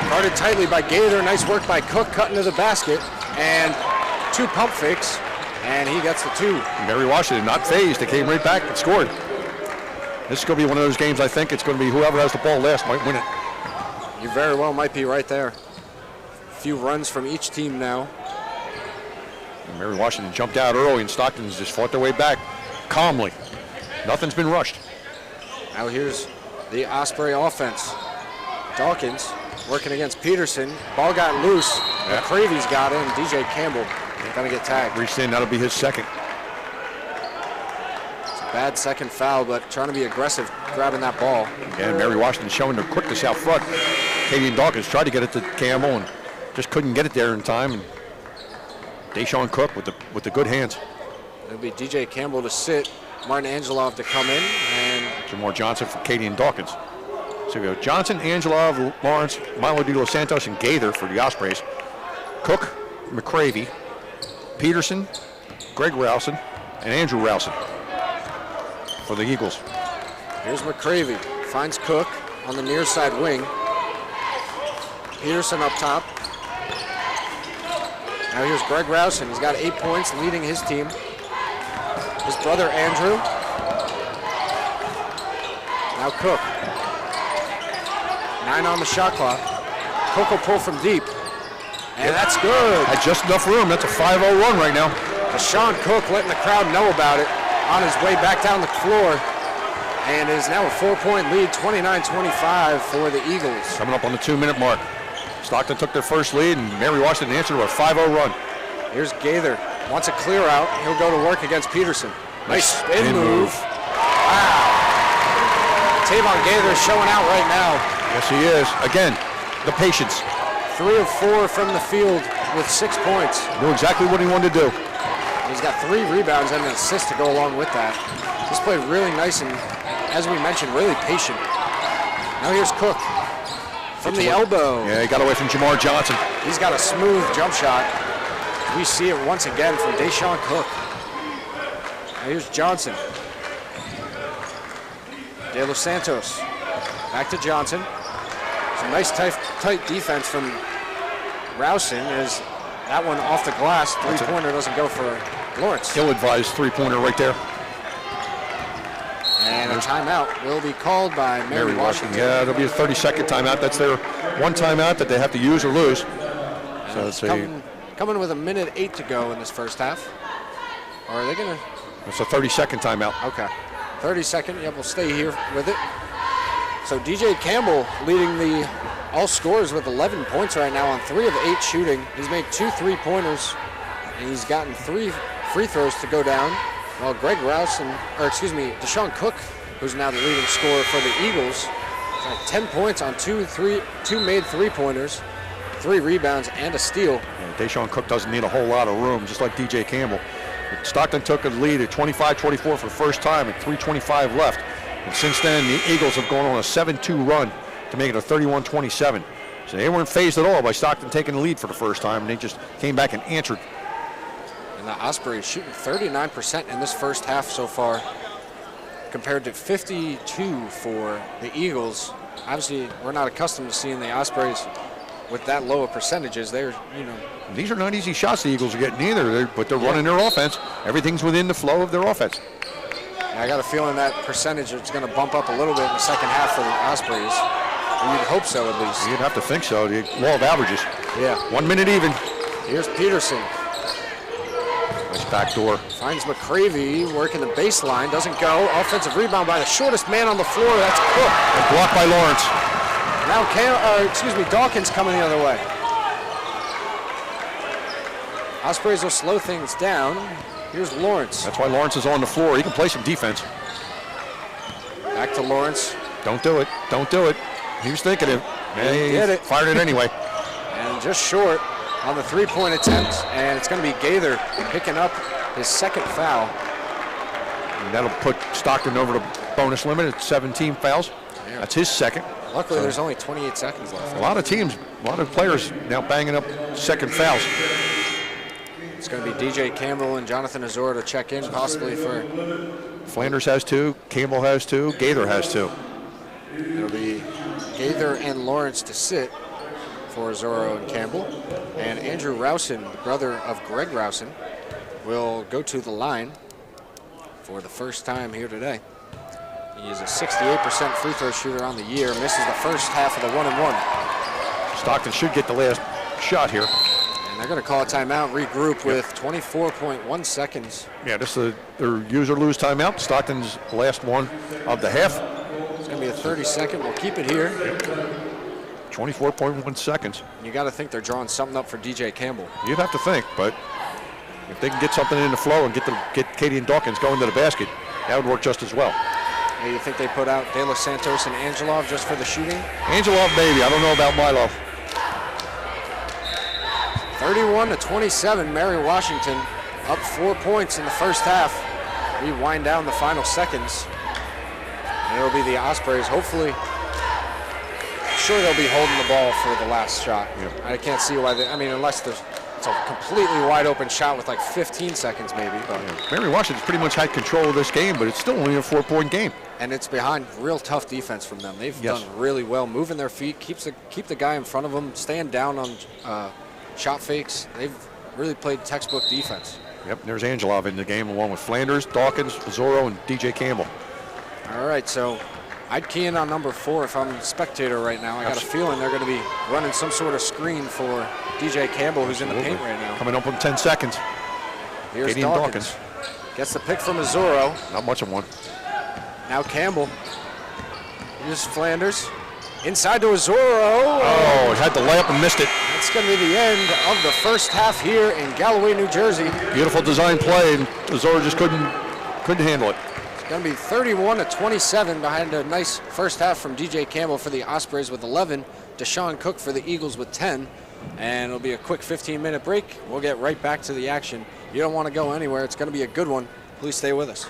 Guarded tightly by Gaither. Nice work by Cook cutting to the basket. And 2 pump fakes. And he gets the 2. Mary Washington not phased. They came right back and scored. This is going to be one of those games, I think. It's going to be whoever has the ball last might win it. You very well might be right there. A few runs from each team now. And Mary Washington jumped out early, and Stockton's just fought their way back calmly. Nothing's been rushed. Now here's the Osprey offense. Dawkins working against Peterson. Ball got loose. Yeah. McCravy's got in. DJ Campbell gonna get tagged. Reached in. That'll be his second. It's a bad second foul, but trying to be aggressive grabbing that ball. And Mary Washington showing their quickness out front. Katie and Dawkins tried to get it to Campbell and just couldn't get it there in time. And Deshaun Cook with the good hands. It'll be DJ Campbell to sit. Martin Angelov to come in, and Jamar Johnson for Katie and Dawkins. So we go Johnson, Angelov, Lawrence, Milo de Los Santos, and Gaither for the Ospreys. Cook, McCravey, Peterson, Greg Rowson, and Andrew Rowson for the Eagles. Here's McCravey. Finds Cook on the near side wing. Peterson up top. Now here's Greg Rowson. He's got 8 points, leading his team. His brother Andrew. Now Cook. 9 on the shot clock. Cook will pull from deep. And that's good. Had just enough room. That's a 5-0 run right now. Deshaun Cook letting the crowd know about it on his way back down the floor. And is now a 4-point lead, 29-25 for the Eagles. Coming up on the 2-minute mark. Stockton took their first lead, and Mary Washington answered to a 5-0 run. Here's Gaither. Wants a clear out. He'll go to work against Peterson. Nice spin move. Wow. Tavon Gaither is showing out right now. Yes, he is. Again, the patience. 3 of 4 from the field with 6 points. Knew exactly what he wanted to do. He's got 3 rebounds and an assist to go along with that. This played really nice and, as we mentioned, really patient. Now here's Cook from the elbow. Yeah, he got away from Jamar Johnson. He's got a smooth jump shot. We see it once again from Deshaun Cook. Now here's Johnson. De Los Santos. Back to Johnson. Some nice tight defense from Rowson as that one off the glass. 3-pointer doesn't go for Lawrence. Ill-advised 3-pointer right there. And a timeout will be called by Mary Washington. Yeah, it'll be a 30-second timeout. That's their one timeout that they have to use or lose. So it's coming with 1:08 to go in this first half. Or are they going to? It's a 30-second timeout. Okay. 30-second. Yep, we'll stay here with it. So DJ Campbell leading the all scorers with 11 points right now on 3 of 8 shooting. He's made 2 3-pointers, and he's gotten 3 free throws to go down. While Greg Deshaun Cook, who's now the leading scorer for the Eagles, has 10 points on 2 made 3-pointers, 3 rebounds, and a steal. Yeah, Deshaun Cook doesn't need a whole lot of room, just like DJ Campbell. Stockton took a lead at 25-24 for the first time at 3:25 left. And since then, the Eagles have gone on a 7-2 run to make it a 31-27. So they weren't phased at all by Stockton taking the lead for the first time, and they just came back and answered. And the Ospreys shooting 39% in this first half so far, compared to 52 for the Eagles. Obviously, we're not accustomed to seeing the Ospreys with that low of percentages. They're, These are not easy shots the Eagles are getting either, but they're running their offense. Everything's within the flow of their offense. I got a feeling that percentage is going to bump up a little bit in the second half for the Ospreys. Or you'd hope so, at least. You'd have to think so. The law of averages. Yeah. 1 minute even. Here's Peterson. Nice backdoor. Finds McCravey working the baseline. Doesn't go. Offensive rebound by the shortest man on the floor. That's Cook. And blocked by Lawrence. Now, Dawkins coming the other way. Ospreys will slow things down. Here's Lawrence. That's why Lawrence is on the floor. He can play some defense. Back to Lawrence. Don't do it. Don't do it. He was thinking it. He did it. Fired it anyway. And just short on the 3-point attempt. And it's going to be Gaither picking up his second foul. And that'll put Stockton over the bonus limit at 17 fouls. Yeah. That's his second. Luckily, there's only 28 seconds left. A lot of teams, a lot of players now banging up second fouls. It's going to be DJ Campbell and Jonathan Azor to check in, possibly for. Flanders has 2, Campbell has 2, Gaither has 2. It'll be Gaither and Lawrence to sit for Zorro and Campbell. And Andrew Rousen, the brother of Greg Rousen, will go to the line for the first time here today. He is a 68% free throw shooter on the year, misses the first half of the 1-and-1. Stockton should get the last shot here. And they're going to call a timeout, regroup with 24.1 seconds. Yeah, this is their use or lose timeout. Stockton's last one of the half. It's going to be a 30-second. We'll keep it here. 24.1 seconds. You got to think they're drawing something up for DJ Campbell. You'd have to think, but if they can get something in the flow and get Katie and Dawkins going to the basket, that would work just as well. Hey, you think they put out De Los Santos and Angelov just for the shooting? Angelov, maybe. I don't know about Milo. 31-27, Mary Washington up 4 points in the first half. We wind down the final seconds. And it'll be the Ospreys, hopefully. I'm sure they'll be holding the ball for the last shot. Yep. I can't see why they, I mean, unless it's a completely wide open shot with like 15 seconds maybe. But. Mary Washington's pretty much had control of this game, but it's still only a 4-point game. And it's behind real tough defense from them. They've done really well, moving their feet, keep the guy in front of them, staying down on shot fakes. They've really played textbook defense. Yep, there's Angelov in the game along with Flanders, Dawkins, Zorro, and DJ Campbell. All right, so I'd key in on number 4 if I'm a spectator right now. I got a feeling they're going to be running some sort of screen for DJ Campbell, who's in the paint right now. Coming up in 10 seconds. Here's Katie and Dawkins. Gets the pick from Azoro. Not much of one. Now Campbell. Here's Flanders. Inside to Azoro. Oh, he had the layup and missed it. It's going to be the end of the first half here in Galloway, New Jersey. Beautiful design play, and Azoro just couldn't handle it. It's going to be 31-27 behind a nice first half from DJ Campbell for the Ospreys with 11. Deshaun Cook for the Eagles with 10. And it'll be a quick 15-minute break. We'll get right back to the action. You don't want to go anywhere. It's going to be a good one. Please stay with us.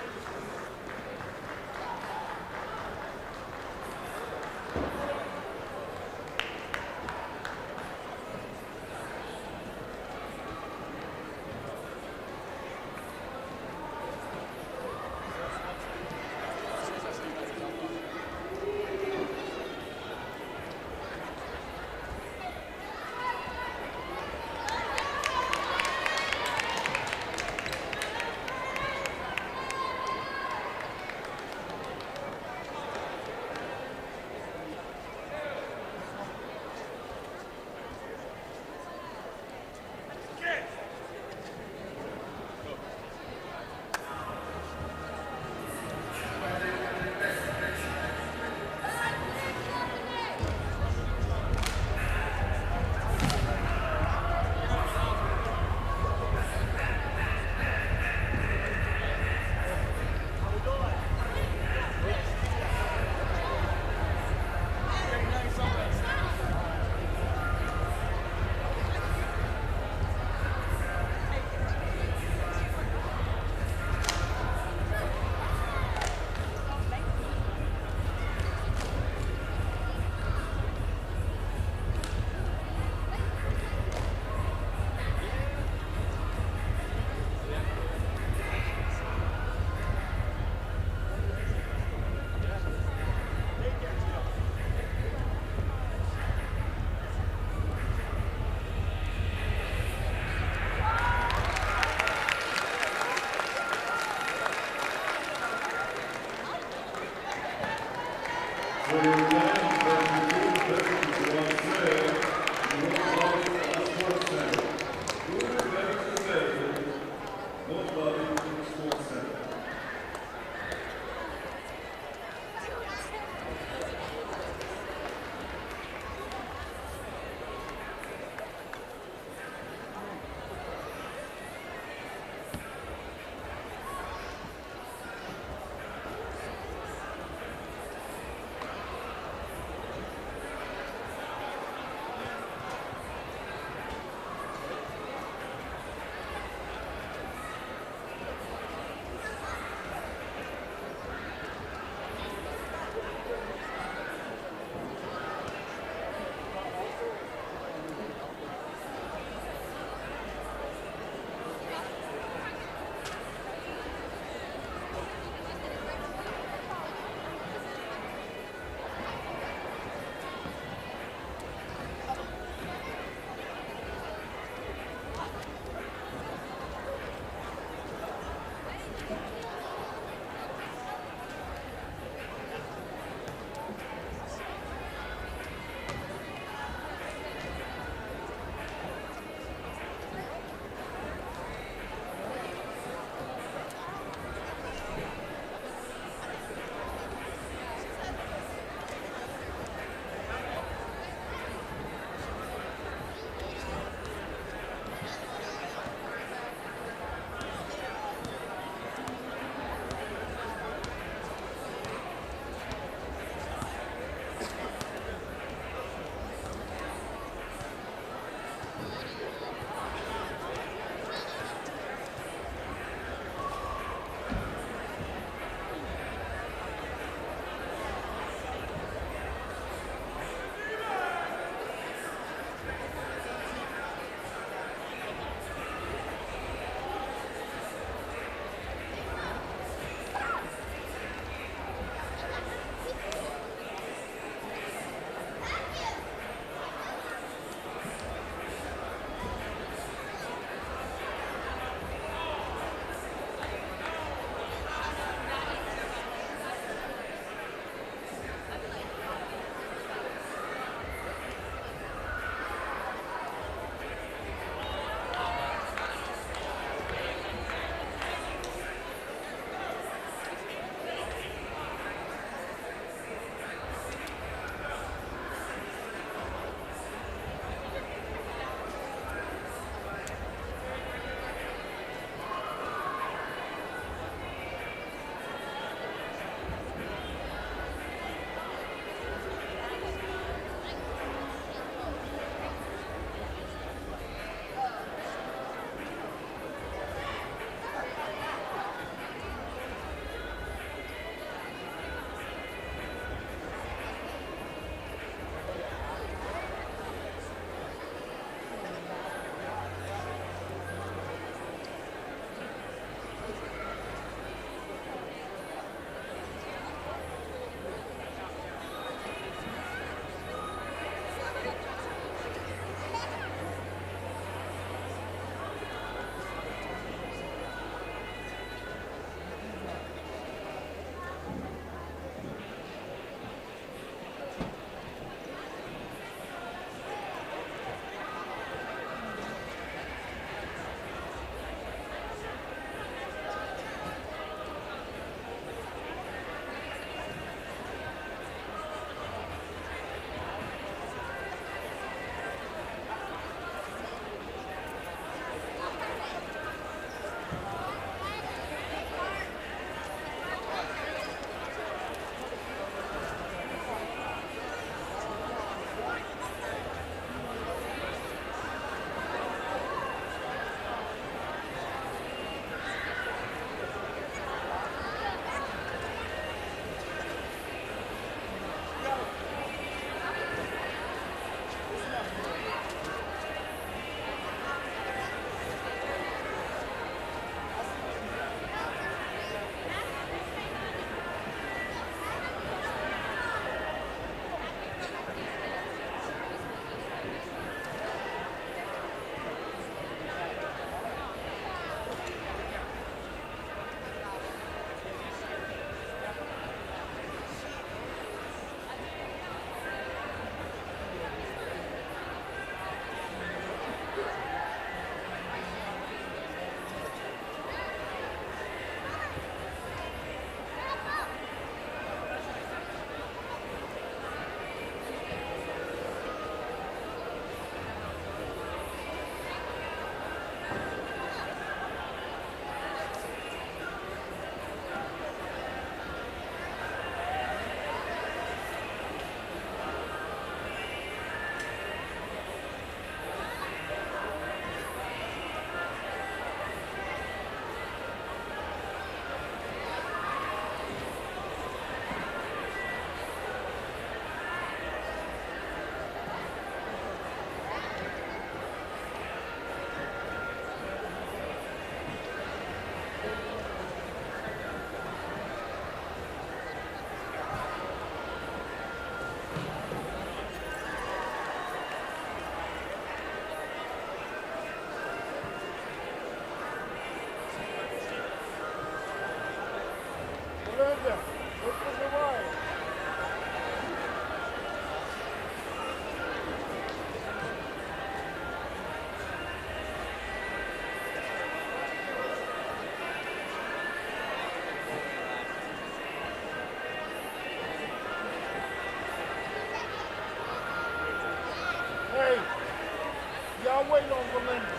Belinda.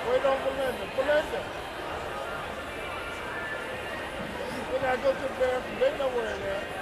Wait on Belinda. Belinda. We gotta go to the bathroom. They know where it is.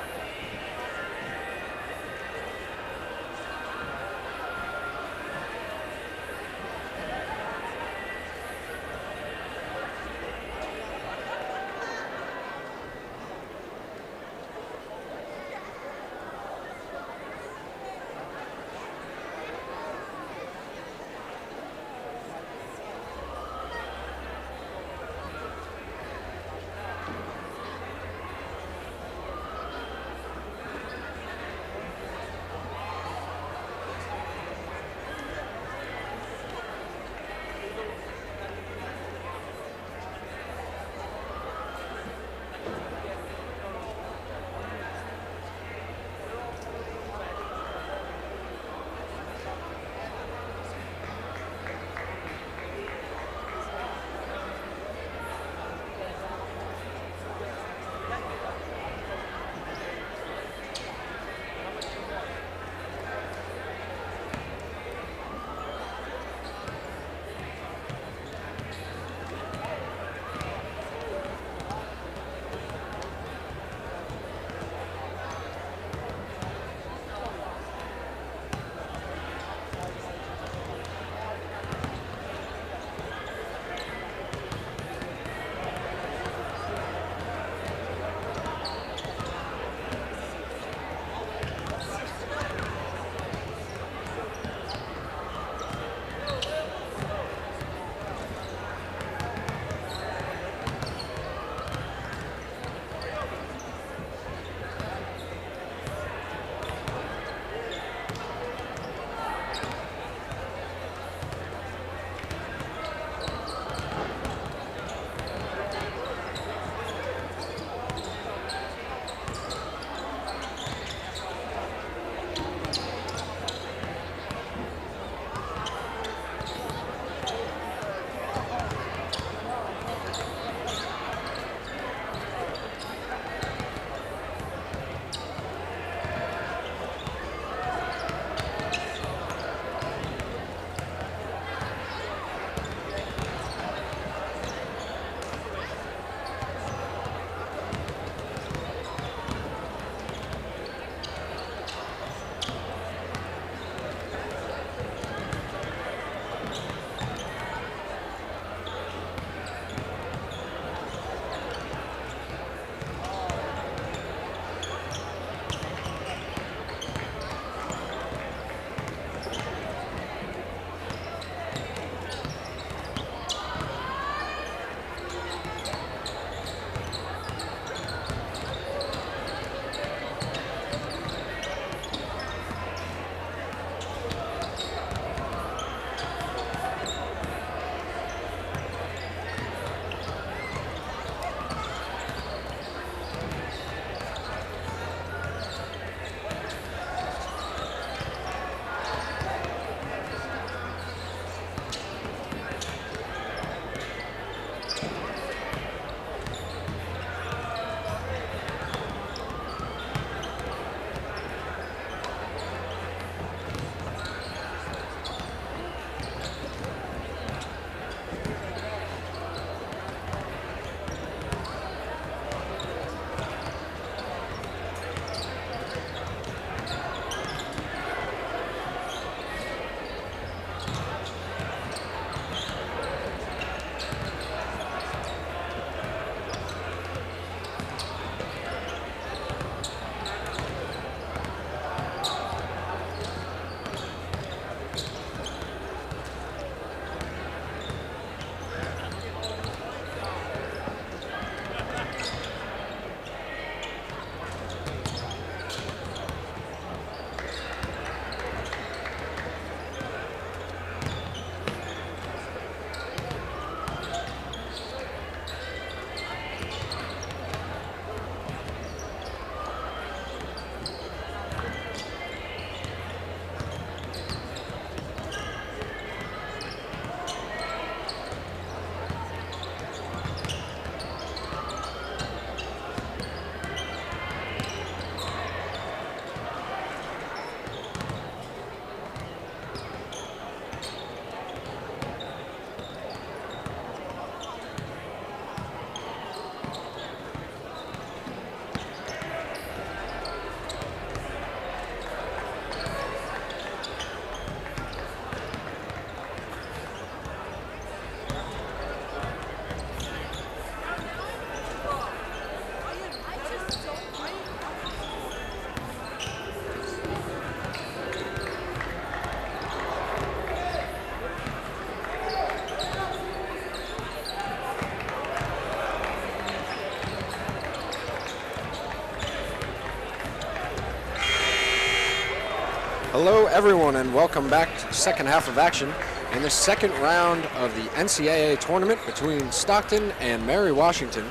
everyone, and welcome back to the second half of action in the second round of the NCAA tournament between Stockton and Mary Washington.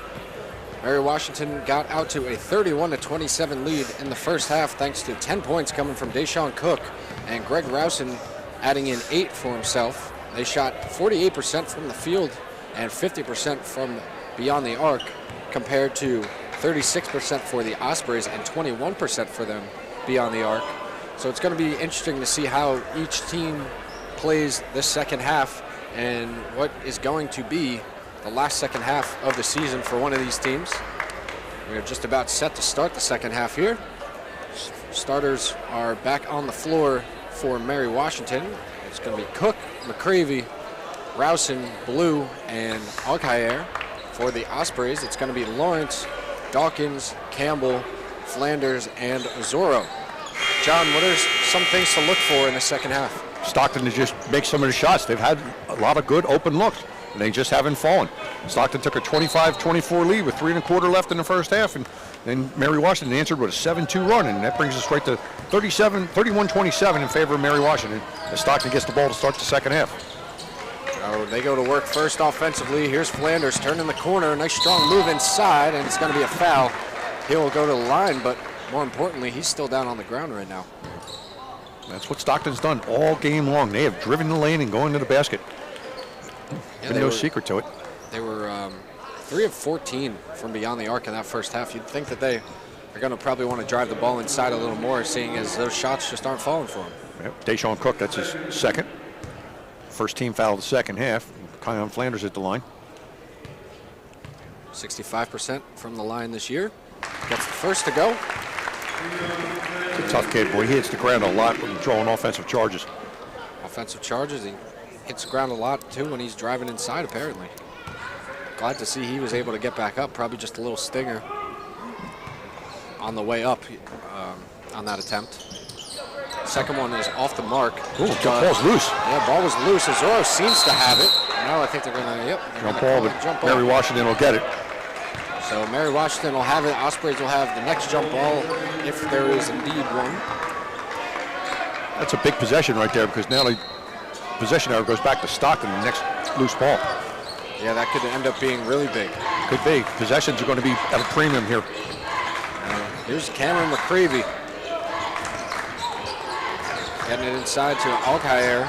Mary Washington got out to a 31-27 lead in the first half thanks to 10 points coming from Deshaun Cook and Greg Rousen adding in 8 for himself. They shot 48% from the field and 50% from beyond the arc compared to 36% for the Ospreys and 21% for them beyond the arc. So it's going to be interesting to see how each team plays this second half and what is going to be the last second half of the season for one of these teams. We are just about set to start the second half here. Starters are back on the floor for Mary Washington. It's going to be Cook, McCravey, Rousen, Blue, and Alcaire. For the Ospreys, it's going to be Lawrence, Dawkins, Campbell, Flanders, and Zorro. John, what are some things to look for in the second half? Stockton to just make some of the shots. They've had a lot of good open looks, and they just haven't fallen. Stockton took a 25-24 lead with 3 1/4 left in the first half, and then Mary Washington answered with a 7-2 run, and that brings us right to 31-27 in favor of Mary Washington as Stockton gets the ball to start the second half. Oh, they go to work first offensively. Here's Flanders turning the corner. Nice strong move inside, and it's going to be a foul. He'll go to the line, but more importantly, he's still down on the ground right now. That's what Stockton's done all game long. They have driven the lane and going to the basket. Yeah, no secret to it. They were 3 of 14 from beyond the arc in that first half. You'd think that they are going to probably want to drive the ball inside a little more, seeing as those shots just aren't falling for them. Yep. Deshaun Cook, that's his second. First team foul of the second half. Kion Flanders at the line. 65% from the line this year. Gets the first to go. He's a tough kid, boy. He hits the ground a lot when drawing offensive charges. Offensive charges. He hits the ground a lot, too, when he's driving inside, apparently. Glad to see he was able to get back up. Probably just a little stinger on the way up on that attempt. Second one is off the mark. Ooh, ball's loose. Yeah, ball was loose. Zorro seems to have it. Now I think they're going to, jump ball, but Mary Washington will get it. So Mary Washington will have it. Ospreys will have the next jump ball if there is indeed one. That's a big possession right there because now the possession arrow goes back to Stockton, the next loose ball. Yeah, that could end up being really big. Could be. Possessions are going to be at a premium here. Here's Cameron McCravey. Getting it inside to Alcaire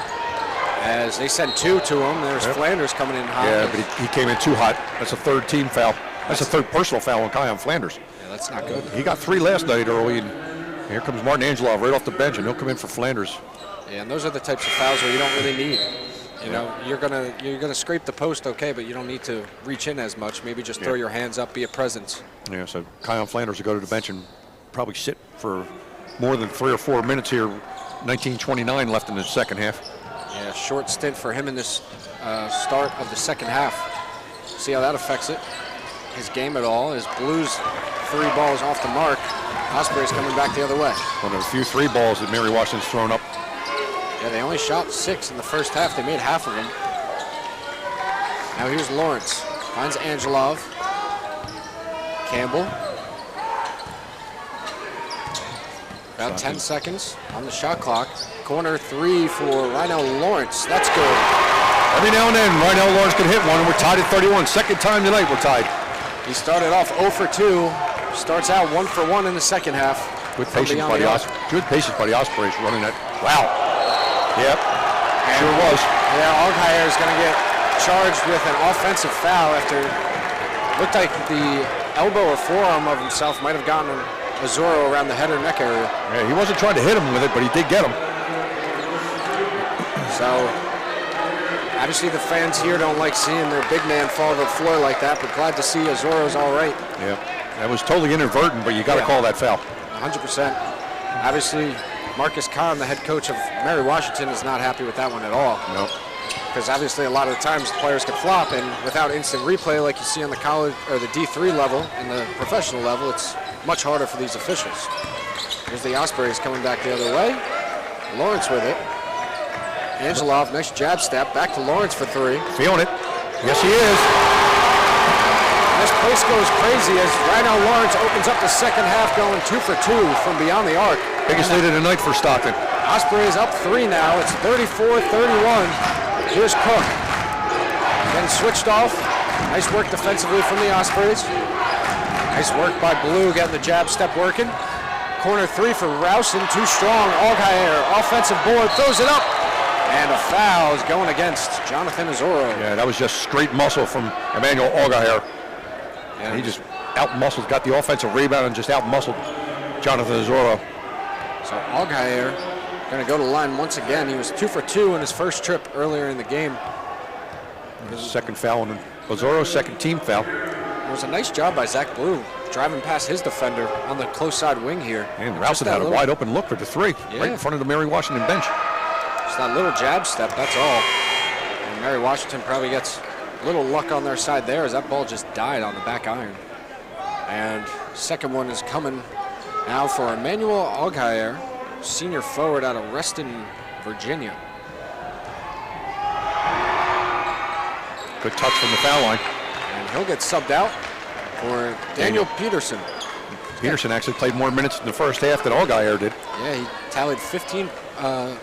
as they send 2 to him. There's Flanders coming in hot. Yeah, but he came in too hot. That's a third team foul. That's a third personal foul on Kion Flanders. Yeah, that's not good. He got 3 last night early, and here comes Martin Angelov right off the bench, and he'll come in for Flanders. Yeah, and those are the types of fouls where you don't really need. You know, you're gonna scrape the post, okay, but you don't need to reach in as much. Maybe just throw your hands up, be a presence. Yeah, so Kion Flanders will go to the bench and probably sit for more than 3 or 4 minutes here. 19:29 left in the second half. Yeah, short stint for him in this start of the second half. See how that affects it. His game at all. His Blues 3 balls off the mark. Ospreys coming back the other way. One of the few 3 balls that Mary Washington's thrown up. Yeah, they only shot 6 in the first half. They made half of them. Now here's Lawrence. Finds Angelov. Campbell. About 10 seconds on the shot clock. Corner 3 for Rhino Lawrence. That's good. Every now and then, Rhino Lawrence can hit one, and we're tied at 31. Second time tonight we're tied. He started off 0 for 2. Starts out 1 for 1 in the second half. Good patience by the Ospreys. Good patience by the Ospreys running that. Wow. Yep. Sure was. Yeah, Alcaire is going to get charged with an offensive foul after looked like the elbow or forearm of himself might have gotten a Zorro around the head or neck area. Yeah, he wasn't trying to hit him with it, but he did get him. So obviously the fans here don't like seeing their big man fall to the floor like that, but glad to see Zorro's all right. Yeah, that was totally inadvertent, but you got to call that foul. 100%. Obviously, Marcus Kahn, the head coach of Mary Washington, is not happy with that one at all. No. Because obviously a lot of the times the players can flop, and without instant replay like you see on the college or the D3 level and the professional level, it's much harder for these officials. Here's the Ospreys coming back the other way. Lawrence with it. Angelov, nice jab step, back to Lawrence for 3. Feeling it. Yes, he is. This place goes crazy as Rhino Lawrence opens up the second half going 2 for 2 from beyond the arc. Biggest lead of the night for Stockton. Ospreys up 3 now. It's 34-31. Here's Cook. Getting switched off. Nice work defensively from the Ospreys. Nice work by Blue getting the jab step working. Corner 3 for Rousen, too strong. Allgaier, offensive board, throws it up. And a foul is going against Jonathan Azoro. Yeah, that was just straight muscle from Emmanuel Allgaier. And he just out-muscled, got the offensive rebound and just out-muscled Jonathan Azoro. So Allgaier going to go to the line once again. He was 2 for 2 in his first trip earlier in the game. His second foul on Azoro's second team foul. It was a nice job by Zach Blue, driving past his defender on the close side wing here. And Rousen had a wide open look for the 3, Yeah. right in front of the Mary Washington bench. Just that little jab step, that's all. And Mary Washington probably gets a little luck on their side there as that ball just died on the back iron. And second one is coming now for Emmanuel Allgaier, senior forward out of Reston, Virginia. Good touch from the foul line. And he'll get subbed out for Daniel Peterson. Peterson actually played more minutes in the first half than Allgaier did. Yeah, he tallied 15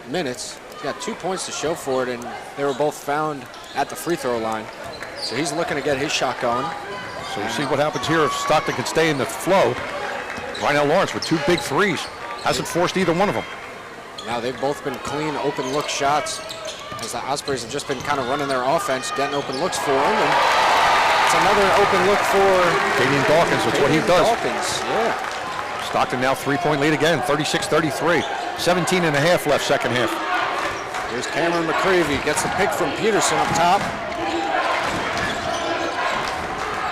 minutes. He's got 2 points to show for it, and they were both found at the free throw line. So he's looking to get his shot going. So we'll see what happens here if Stockton can stay in the flow. Rynell Lawrence with 2 big threes. Hasn't forced either one of them. Now they've both been clean, open look shots, as the Ospreys have just been kind of running their offense, getting open looks for him. And it's another open look for Cadian Dawkins, that's what he does. Dawkins, yeah. Stockton now 3-point lead again, 36-33. 17 and a half left second half. Here's Cameron McCravey, gets the pick from Peterson up top.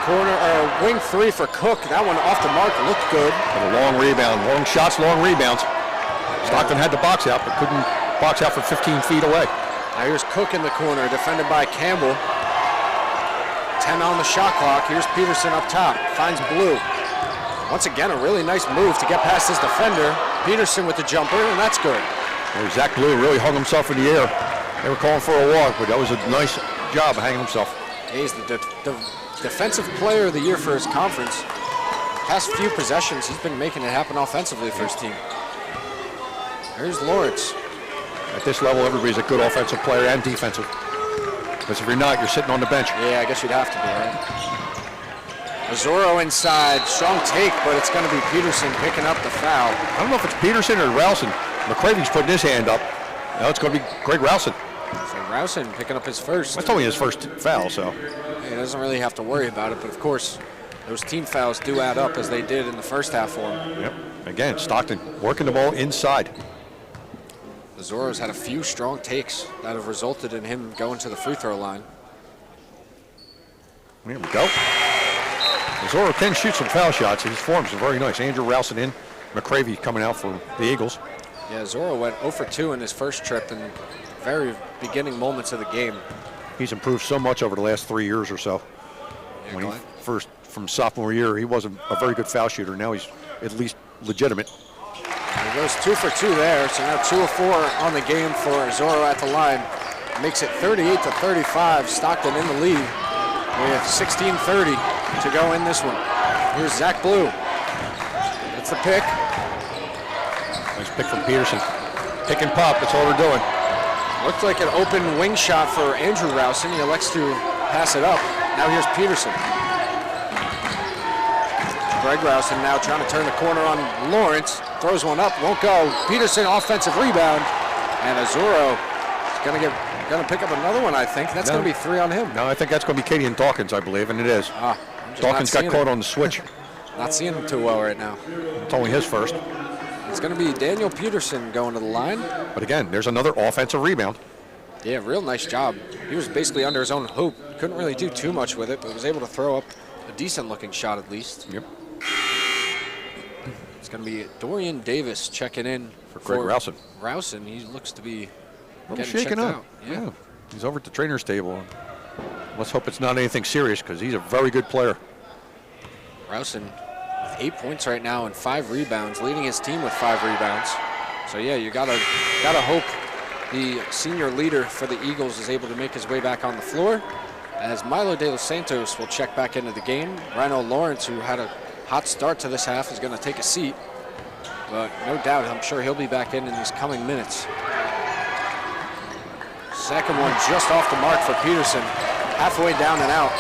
Corner, wing 3 for Cook. That one off the mark, looked good. And a long rebound, long shots, long rebounds. Stockton had the box out, but couldn't box out from 15 feet away. Now here's Cook in the corner, defended by Campbell. 10 on the shot clock. Here's Peterson up top, finds Blue. Once again, a really nice move to get past his defender. Peterson with the jumper, and that's good. Well, Zach Blue really hung himself in the air. They were calling for a walk, but that was a nice job of hanging himself. He's the defensive player of the year for his conference. Past few possessions, he's been making it happen offensively for his team. Here's Lawrence. At this level, everybody's a good offensive player and defensive. Because if you're not, you're sitting on the bench. Yeah, I guess you'd have to be, right? Azoro inside, strong take, but it's going to be Peterson picking up the foul. I don't know if it's Peterson or Rousen. McCravey's putting his hand up. Now it's going to be Greg Rousen. So Rousen picking up his first. That's only his first foul, so. He doesn't really have to worry about it, but of course, those team fouls do add up as they did in the first half for him. Yep. Again, Stockton working the ball inside. Azoro's had a few strong takes that have resulted in him going to the free throw line. There we go. Azoro can shoot some foul shots. His forms are very nice. Andrew Rousen in. McCravey coming out for the Eagles. Yeah, Azoro went 0 for 2 in his first trip in the very beginning moments of the game. He's improved so much over the last 3 years or so. Yeah, When he first, from sophomore year, he wasn't a very good foul shooter. Now he's at least legitimate. He goes 2 for 2 there, so now 2 of 4 on the game for Azoro at the line. Makes it 38-35, Stockton in the lead. We have 16:30 to go in this one. Here's Zach Blue. That's the pick. Nice pick from Peterson. Pick and pop, that's all they're doing. Looked like an open wing shot for Andrew Rousen. He elects to pass it up. Now here's Peterson. Greg Rousen now trying to turn the corner on Lawrence. Throws one up, won't go. Peterson offensive rebound. And Azoro is gonna pick up another one, I think. That's gonna be 3 on him. No, I think that's going to be Cadian Dawkins, I believe, and it is. Dawkins got caught on the switch. Not seeing him too well right now. It's only his first. It's going to be Daniel Peterson going to the line. But again, there's another offensive rebound. Yeah, real nice job. He was basically under his own hoop. Couldn't really do too much with it, but was able to throw up a decent-looking shot at least. Yep. It's going to be Dorian Davis checking in For Greg Rousen. Rousen, he looks to be A little getting shaken checked up. out. Yeah. He's over at the trainer's table. Let's hope it's not anything serious because he's a very good player. Rousen with 8 points right now and 5 rebounds, leading his team with 5 rebounds. So yeah, you gotta hope the senior leader for the Eagles is able to make his way back on the floor. As Milo De Los Santos will check back into the game. Rhino Lawrence, who had a hot start to this half, is going to take a seat. but no doubt I'm sure he'll be back in these coming minutes. Second one just off the mark for Peterson, halfway down and out.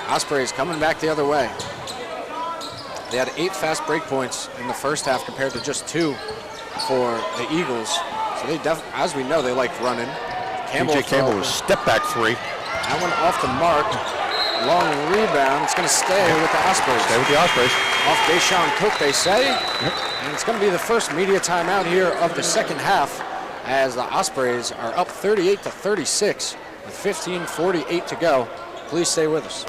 Ospreys coming back the other way. They had 8 fast break points in the first half compared to just 2 for the Eagles. So they as we know, they like running. T.J. Campbell was step back 3. That one off the mark. Long rebound. It's going to stay with the Ospreys. Stay with the Ospreys. Off Deshaun Cook, they say. Yep. And it's going to be the first media timeout here of the second half as the Ospreys are up 38-36 with 15:48 to go. Please stay with us.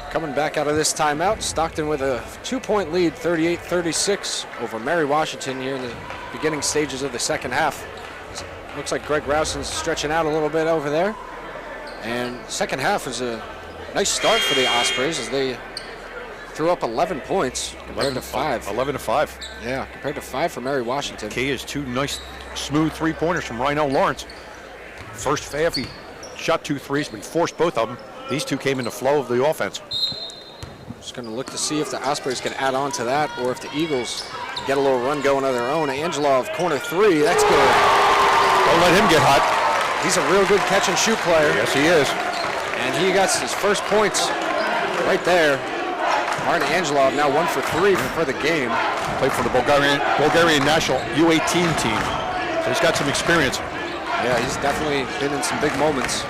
Coming back out of this timeout, Stockton with a 2-point lead, 38-36 over Mary Washington here in the beginning stages of the second half. Looks like Greg Rouson's stretching out a little bit over there. And second half was a nice start for the Ospreys as they threw up 11 points compared to 5. 11-5. Yeah, compared to 5 for Mary Washington. Key is 2 nice, smooth 3-pointers from Rhinell Lawrence. First half, he shot 2 threes, but he forced both of them. These 2 came in the flow of the offense. Just going to look to see if the Ospreys can add on to that or if the Eagles get a little run going of their own. Angelov, corner 3, that's good. Don't let him get hot. He's a real good catch and shoot player. Yes, he is. And he got his first points right there. Martin Angelov now 1 for 3 for the game. Played for the Bulgarian national U18 team. So he's got some experience. Yeah, he's definitely been in some big moments.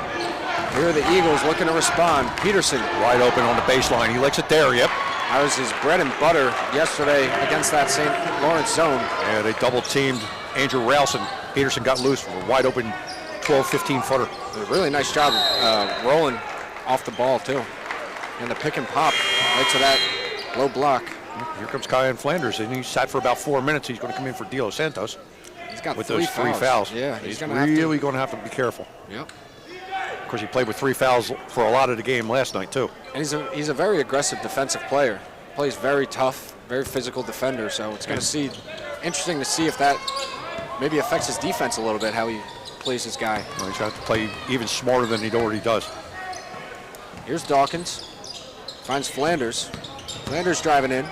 Here are the Eagles looking to respond. Peterson. Wide open on the baseline. He likes it there, yep. That was his bread and butter yesterday against that St. Lawrence zone. Yeah, they double-teamed Andrew Rouse, and Peterson got loose from a wide open 12-15 footer. A really nice job rolling off the ball, too. And the pick and pop right to that low block. Here comes Kyan Flanders, and he sat for about 4 minutes. He's going to come in for De Los Santos. He's got with 3 those 3 fouls. Yeah, he's really going to have to be careful. Yep. Of course, he played with 3 fouls for a lot of the game last night, too. And he's a very aggressive defensive player. Plays very tough, very physical defender. So it's going to see interesting to see if that maybe affects his defense a little bit, how he plays his guy. Well, he's going to have to play even smarter than he already does. Here's Dawkins. Finds Flanders. Flanders driving in.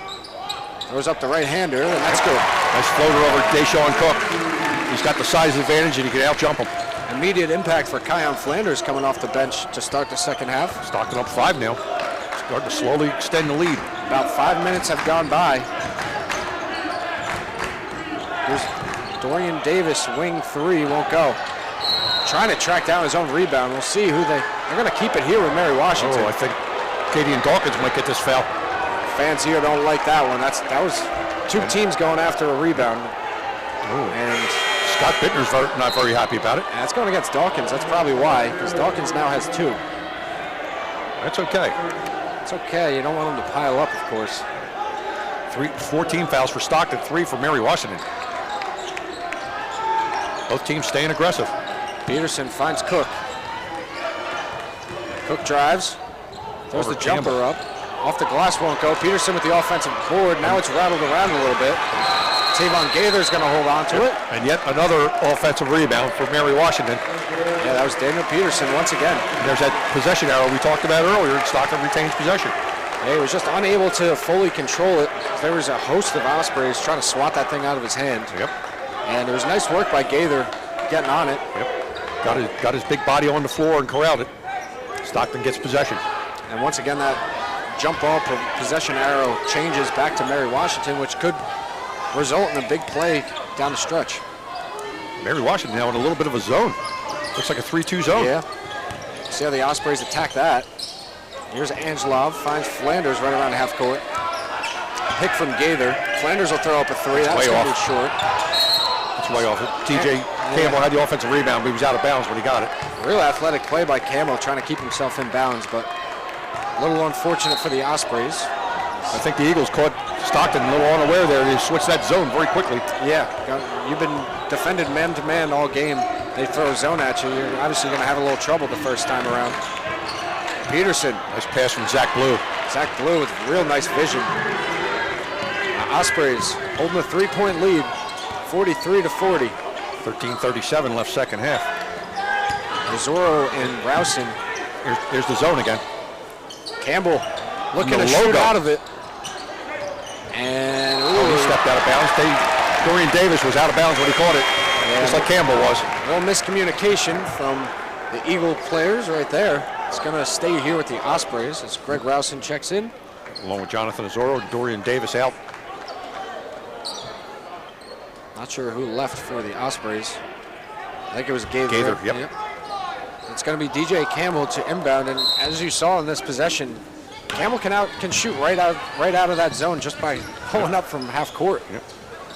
Throws up the right-hander, and that's good. Nice floater over Deshaun Cook. He's got the size advantage, and he can out-jump him. Immediate impact for Kyan Flanders coming off the bench to start the second half. Stockton up 5 now. Starting to slowly extend the lead. About 5 minutes have gone by. Here's Dorian Davis, wing 3, won't go. Trying to track down his own rebound. We'll see who they're going to keep it here with Mary Washington. Oh, I think Katie and Dawkins might get this foul. Fans here don't like that one. That was 2 teams going after a rebound. Ooh. And Scott Bittner's not very happy about it. And it's going against Dawkins. That's probably why, because Dawkins now has 2. That's okay. It's okay. You don't want him to pile up, of course. 14 fouls for Stockton, 3 for Mary Washington. Both teams staying aggressive. Peterson finds Cook. Cook drives. Throws Over the jumper Campbell. up. Off the glass won't go. Peterson with the offensive board. Now it's rattled around a little bit. Tavon Gaither's going to hold on to it. And yet another offensive rebound for Mary Washington. Yeah, that was Daniel Peterson once again. And there's that possession arrow we talked about earlier. Stockton retains possession. He was just unable to fully control it. There was a host of Ospreys trying to swat that thing out of his hand. Yep. And it was nice work by Gaither getting on it. Yep. Got his big body on the floor and corralled it. Stockton gets possession. And once again, that jump ball possession arrow changes back to Mary Washington, which could result in a big play down the stretch. Mary Washington now in a little bit of a zone. Looks like a 3-2 zone. Yeah. See how the Ospreys attack that. Here's Angelov, finds Flanders right around half court. pick from Gaither. Flanders will throw up a three. That's way going to off. be short. That's way off. TJ Campbell had the offensive rebound, but he was out of bounds when he got it. Real athletic play by Campbell, trying to keep himself in bounds, but a little unfortunate for the Ospreys. I think the Eagles caught Stockton a little unaware there. They switched that zone very quickly. Yeah, you've been defended man-to-man all game. They throw a zone at you. You're obviously going to have a little trouble the first time around. Peterson. Nice pass from Zach Blue. Zach Blue with real nice vision. Ospreys holding a 3-point lead, 43-40. 13:37 left second half. Zorro and Rousen. Here's the zone again. Campbell looking to shoot out of it. And he stepped out of bounds. Dorian Davis was out of bounds when he caught it, just like Campbell was. A little miscommunication from the Eagle players right there. It's going to stay here with the Ospreys as Greg Rousen checks in. Along with Jonathan Zorro, Dorian Davis out. Not sure who left for the Ospreys. I think it was Gaither. Gaither, yep. It's going to be DJ Campbell to inbound, and as you saw in this possession, Campbell can shoot right out of that zone just by pulling up from half court. Yep.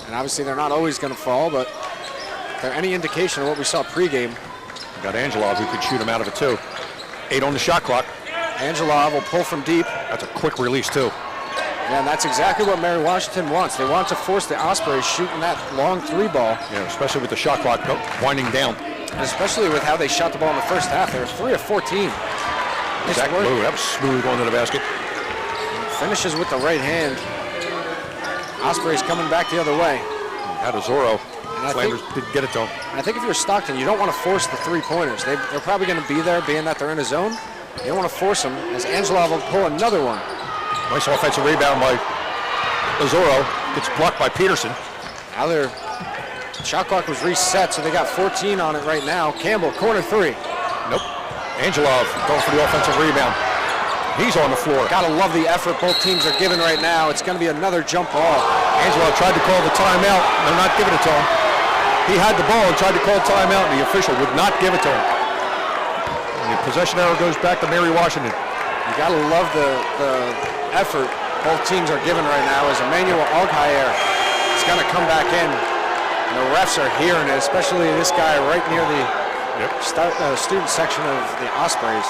And obviously they're not always going to fall, but if they're any indication of what we saw pregame. Got Angelov who could shoot him out of it too. 8 on the shot clock. Angelov will pull from deep. That's a quick release too. Yeah, and that's exactly what Mary Washington wants. They want to force the Ospreys shooting that long three ball. Yeah, especially with the shot clock winding down. And especially with how they shot the ball in the first half. They were 3 of 14. Zach Blue, that was smooth going to the basket. Finishes with the right hand. Ospreys coming back the other way. Had a Zorro. And Flanders didn't get it to him. I think if you're Stockton, you don't want to force the three-pointers. They're probably going to be there, being that they're in a zone. You don't want to force them, as Angelov will pull another one. Nice offensive rebound by Zorro. Gets blocked by Peterson. Now their shot clock was reset, so they got 14 on it right now. Campbell, corner three. Nope. Angelov going for the offensive rebound. He's on the floor. Gotta love the effort both teams are giving right now. It's going to be another jump ball. Angelov tried to call the timeout. They're not giving it to him. He had the ball and tried to call timeout, and the official would not give it to him. And the possession arrow goes back to Mary Washington. You gotta love the effort both teams are giving right now as Emmanuel Oghayer is going to come back in. And the refs are hearing it, especially this guy right near the student section of the Ospreys.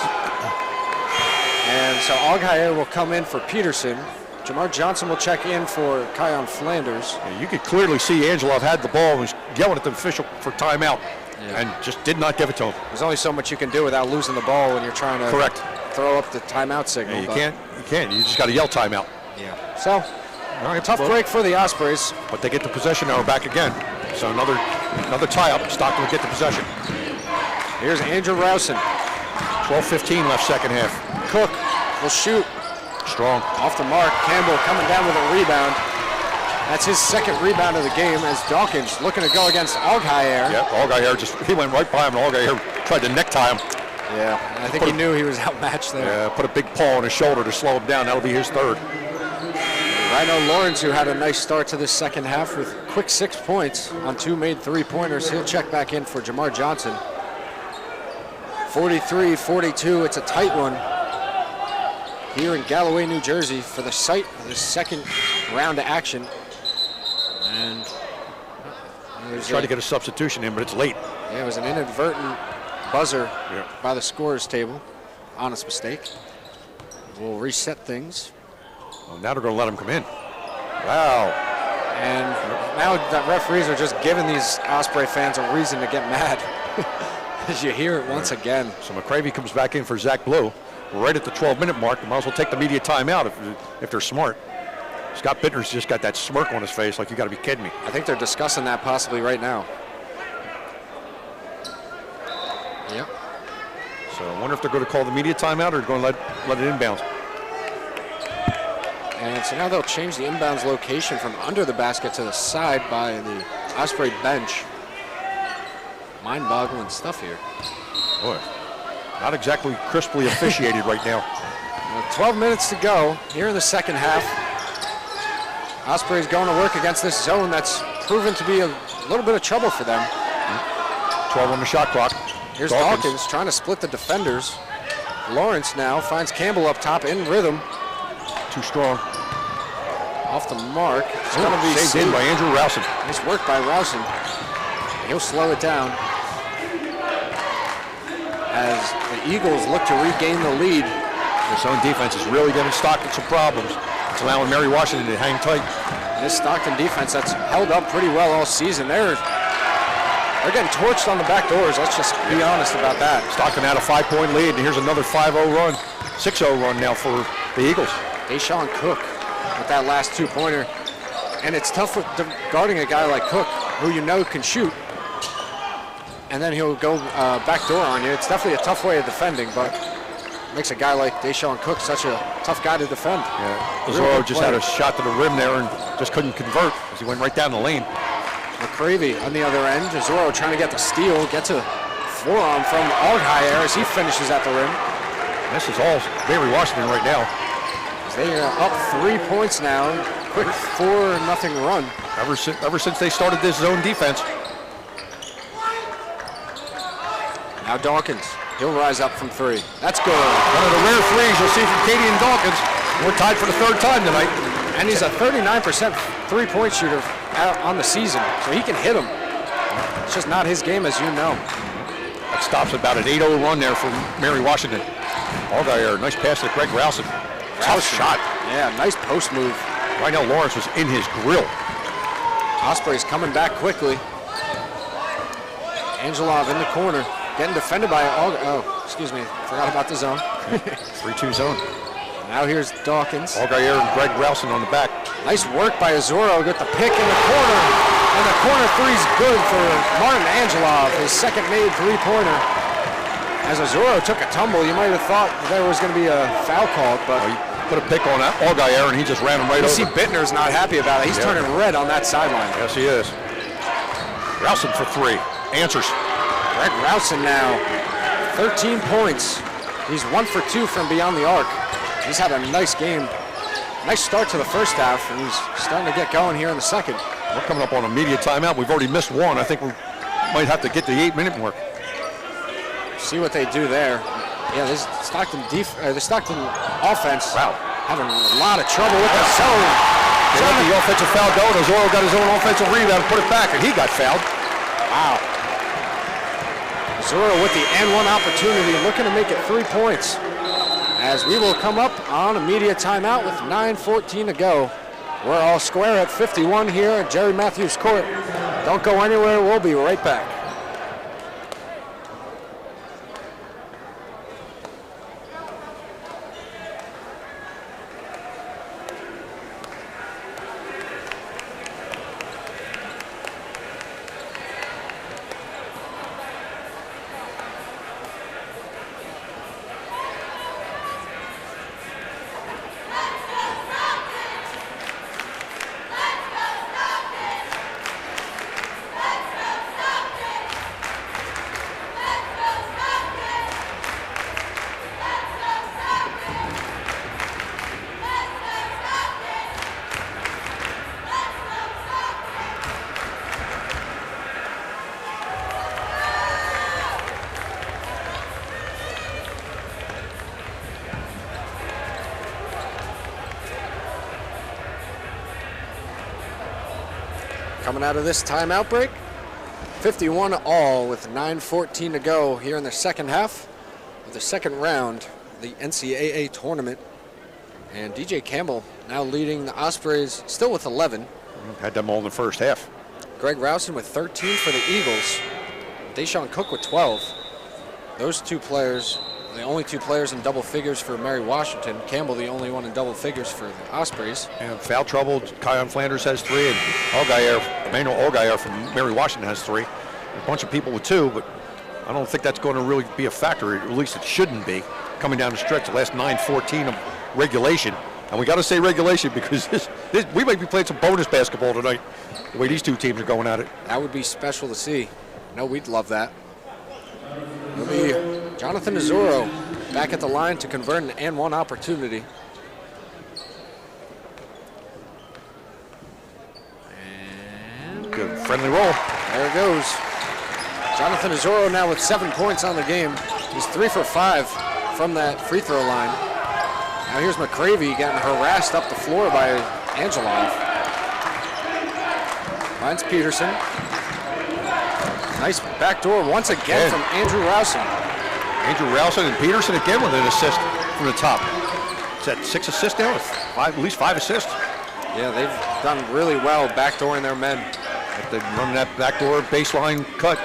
And so Oghayer will come in for Peterson. Jamar Johnson will check in for Kion Flanders. Yeah, you could clearly see Angelov had the ball and was yelling at the official for timeout and just did not give it to him. There's only so much you can do without losing the ball when you're trying to throw up the timeout signal. Yeah, you can't. You just got to yell timeout. Yeah. So, tough break for the Ospreys. But they get the possession now back again. So another tie-up. Stockton will get the possession. Here's Andrew Rousen. 12:15 left second half. Cook will shoot. Strong. Off the mark. Campbell coming down with a rebound. That's his second rebound of the game as Dawkins looking to go against Oghayer. Yep, Oghayer he went right by him, and Oghayer tried to necktie him. Yeah, I think he knew he was outmatched there. Yeah, put a big paw on his shoulder to slow him down. That'll be his third. Rhino Lawrence, who had a nice start to this second half with quick 6 points on 2 made three-pointers. He'll check back in for Jamar Johnson. 43-42, it's a tight one here in Galloway, New Jersey for the site of the second round of action. And tried to get a substitution in, but it's late. Yeah, it was an inadvertent buzzer by the scorer's table. Honest mistake. We'll reset things. Well, now they're going to let him come in. Wow. And now the referees are just giving these Osprey fans a reason to get mad. As you hear it once again. So McCravey comes back in for Zach Blue. Right at the 12-minute mark. They might as well take the media timeout if they're smart. Scott Bittner's just got that smirk on his face like you got to be kidding me. I think they're discussing that possibly right now. Yep. So I wonder if they're going to call the media timeout or going to let it inbound. And so now they'll change the inbounds location from under the basket to the side by the Osprey bench. Mind-boggling stuff here. Boy, not exactly crisply officiated right now. 12 minutes to go here in the second half. Osprey's going to work against this zone that's proven to be a little bit of trouble for them. 12 on the shot clock. Here's Dawkins trying to split the defenders. Lawrence now finds Campbell up top in rhythm. Too strong. Off the mark. It's going to be saved in by Andrew Rowson. Nice work by Rowson. He'll slow it down as the Eagles look to regain the lead. Their zone defense is really giving Stockton some problems. It's allowing Mary Washington to hang tight. This Stockton defense that's held up pretty well all season. They're getting torched on the back doors. Let's just be honest about that. Stockton had a 5-point lead, and here's another 5-0 run, 6-0 run now for the Eagles. Deshaun Cook with that last 2-pointer. And it's tough with guarding a guy like Cook, who you know can shoot, and then he'll go backdoor on you. It's definitely a tough way of defending, but makes a guy like Deshaun Cook such a tough guy to defend. Yeah, Zorro just had a shot to the rim there and just couldn't convert as he went right down the lane. McCravey on the other end. Zorro trying to get the steal, gets a forearm from Allgaier as he finishes at the rim. And this is all Mary Washington right now. They are up 3 points now. Quick 4-0 run. Ever since they started this zone defense. Now Dawkins. He'll rise up from 3. That's good. One of the rare threes you'll see from Katie and Dawkins. We're tied for the 3rd time tonight. And he's a 39% three-point shooter out on the season, so he can hit them. It's just not his game, as you know. That stops about an 8-0 run there from Mary Washington. Allgaier, nice pass to Greg Rowson. Tough shot. Yeah, nice post move. Right now Lawrence was in his grill. Osprey's coming back quickly. Angelov in the corner, getting defended by forgot about the zone. 3-2 zone. Now here's Dawkins. Allgaier and Greg Rowson on the back. Nice work by Zorro. Got the pick in the corner. And the corner three's good for Martin Angelov, his second made 3-pointer. As Zorro took a tumble, you might have thought there was going to be a foul called, but he put a pick on Allgaier and he just ran him right over. You see Bittner's not happy about it. He's turning red on that sideline. Yes, he is. Rowson for 3. Answers. Greg Rowson now, 13 points. He's 1 for 2 from beyond the arc. He's had a nice game. Nice start to the first half, and he's starting to get going here in the second. We're coming up on a media timeout. We've already missed one. I think we might have to get the 8-minute mark. See what they do there. Yeah, this Stockton offense having a lot of trouble with the zone. They let the offensive foul go, and Zorro got his own offensive rebound and put it back, and he got fouled. Wow. Zorro with the N1 opportunity, looking to make it 3 points. As we will come up on a media timeout with 9:14 to go. We're all square at 51 here at Jerry Matthews Court. Don't go anywhere, we'll be right back. Coming out of this timeout break, 51 all with 9:14 to go here in the second half of the second round of the NCAA tournament. And DJ Campbell now leading the Ospreys, still with 11. Had them all in the first half. Greg Rowson with 13 for the Eagles. Deshaun Cook with 12. Those two players, the only two players in double figures for Mary Washington. Campbell the only one in double figures for the Ospreys. And foul trouble, Kion Flanders has 3, and Emmanuel Allgaier from Mary Washington has 3. A bunch of people with 2, but I don't think that's going to really be a factor, or at least it shouldn't be, coming down the stretch, the last 9:14 of regulation. And we got to say regulation because we might be playing some bonus basketball tonight, the way these two teams are going at it. That would be special to see. No, we'd love that. It'll be Jonathan Zorro back at the line to convert an and one opportunity. And good friendly roll. There it goes. Jonathan Zorro now with 7 points on the game. He's 3 for 5 from that free throw line. Now here's McCravey getting harassed up the floor by Angelov. Finds Peterson. Nice backdoor once again from Andrew Rowson. Andrew Rowson and Peterson again with an assist from the top. Is that 6 assists now? At least 5 assists. Yeah, they've done really well backdooring their men. If they run that backdoor baseline cut,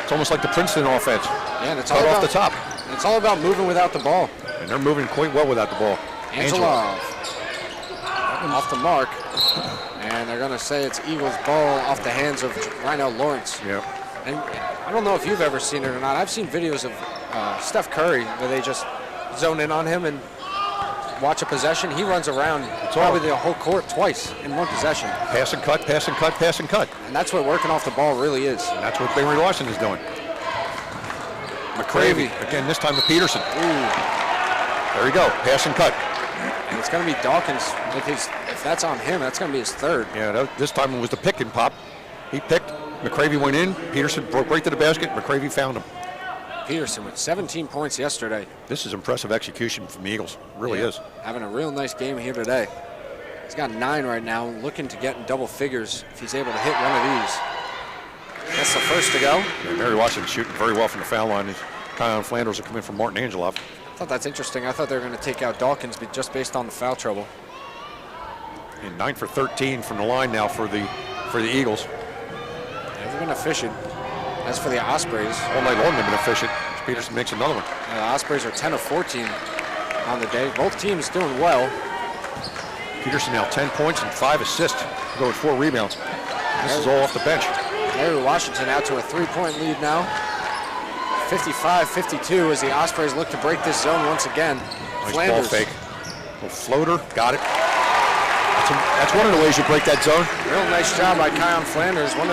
it's almost like the Princeton offense. Yeah, and it's cut all off about, the top. It's all about moving without the ball. And they're moving quite well without the ball. Angelov off the mark. And they're going to say it's Eagles ball off the hands of Rhino Lawrence. Yeah. And I don't know if you've ever seen it or not. I've seen videos of Steph Curry where they just zone in on him and watch a possession. He runs around probably the whole court twice in one possession. Pass and cut, pass and cut, pass and cut. And that's what working off the ball really is. And that's what Mary Washington is doing. McCravey, again, this time to Peterson. Ooh. There you go, pass and cut. And it's going to be Dawkins with his, if that's on him, that's going to be his third. Yeah, this time it was the pick and pop. He picked, McCravey went in, Peterson broke right to the basket, McCravey found him. Peterson with 17 points yesterday. This is impressive execution from the Eagles, really is. Having a real nice game here today. He's got 9 right now, looking to get in double figures if he's able to hit one of these. That's the first to go. Yeah, Mary Washington shooting very well from the foul line. Kyle Flanders will come in from Martin Angelov. I thought that's interesting. I thought they were going to take out Dawkins just based on the foul trouble. And 9 for 13 from the line now for the Eagles. Yeah, they've been efficient. As for the Ospreys, all night long they've been efficient. Peterson makes another one. The Ospreys are 10 of 14 on the day. Both teams doing well. Peterson now 10 points and 5 assists, going 4 rebounds. This is all off the bench. Mary Washington out to a 3-point lead now. 55-52 as the Ospreys look to break this zone once again. Nice Flanders. ball fake. Little floater, got it. That's one of the ways you break that zone. Real nice job by Kion Flanders. I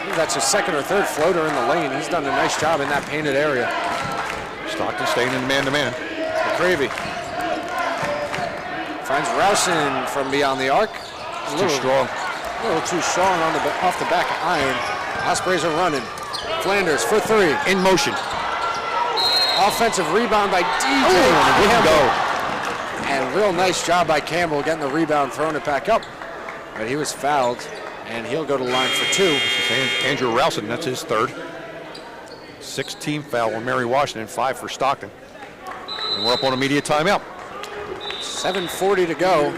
think that's his second or third floater in the lane. He's done a nice job in that painted area. Stockton staying in man-to-man. McCravey finds Rowson from beyond the arc. Too strong. A little too strong off the back of iron. Ospreys are running. Flanders for 3. In motion. Offensive rebound by DJ Campbell. And real nice job by Campbell getting the rebound, throwing it back up. But he was fouled, and he'll go to line for 2. This is Andrew Rowson, that's his third. 6-team foul on Mary Washington, 5 for Stockton. And we're up on immediate timeout. 7:40 to go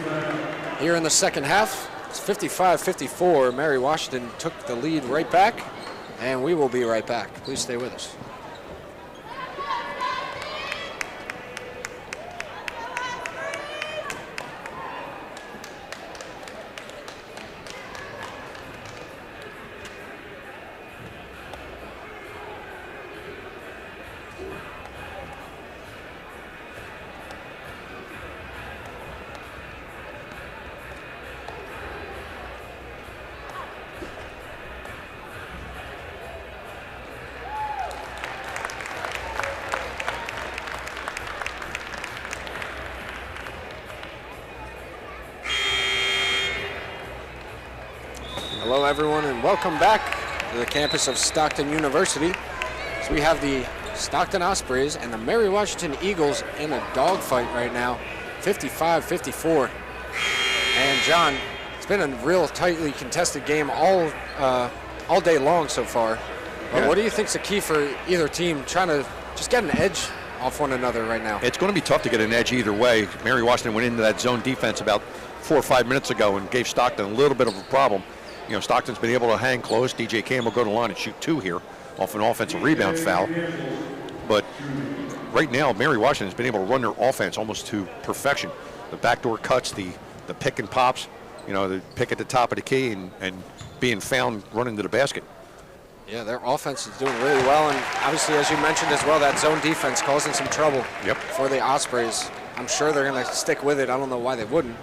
here in the second half. It's 55-54. Mary Washington took the lead right back, and we will be right back. Please stay with us. Hello everyone and welcome back to the campus of Stockton University. So we have the Stockton Ospreys and the Mary Washington Eagles in a dogfight right now, 55-54. And John, it's been a real tightly contested game all day long so far. But what do you think's the key for either team trying to just get an edge off one another right now? It's going to be tough to get an edge either way. Mary Washington went into that zone defense about 4 or 5 minutes ago and gave Stockton a little bit of a problem. You know, Stockton's been able to hang close. DJ Campbell go to the line and shoot 2 here off an offensive rebound foul. But right now, Mary Washington's been able to run their offense almost to perfection. The backdoor cuts, the pick and pops, you know, the pick at the top of the key and being found running to the basket. Yeah, their offense is doing really well, and obviously, as you mentioned as well, that zone defense causing some trouble for the Ospreys. I'm sure they're going to stick with it. I don't know why they wouldn't.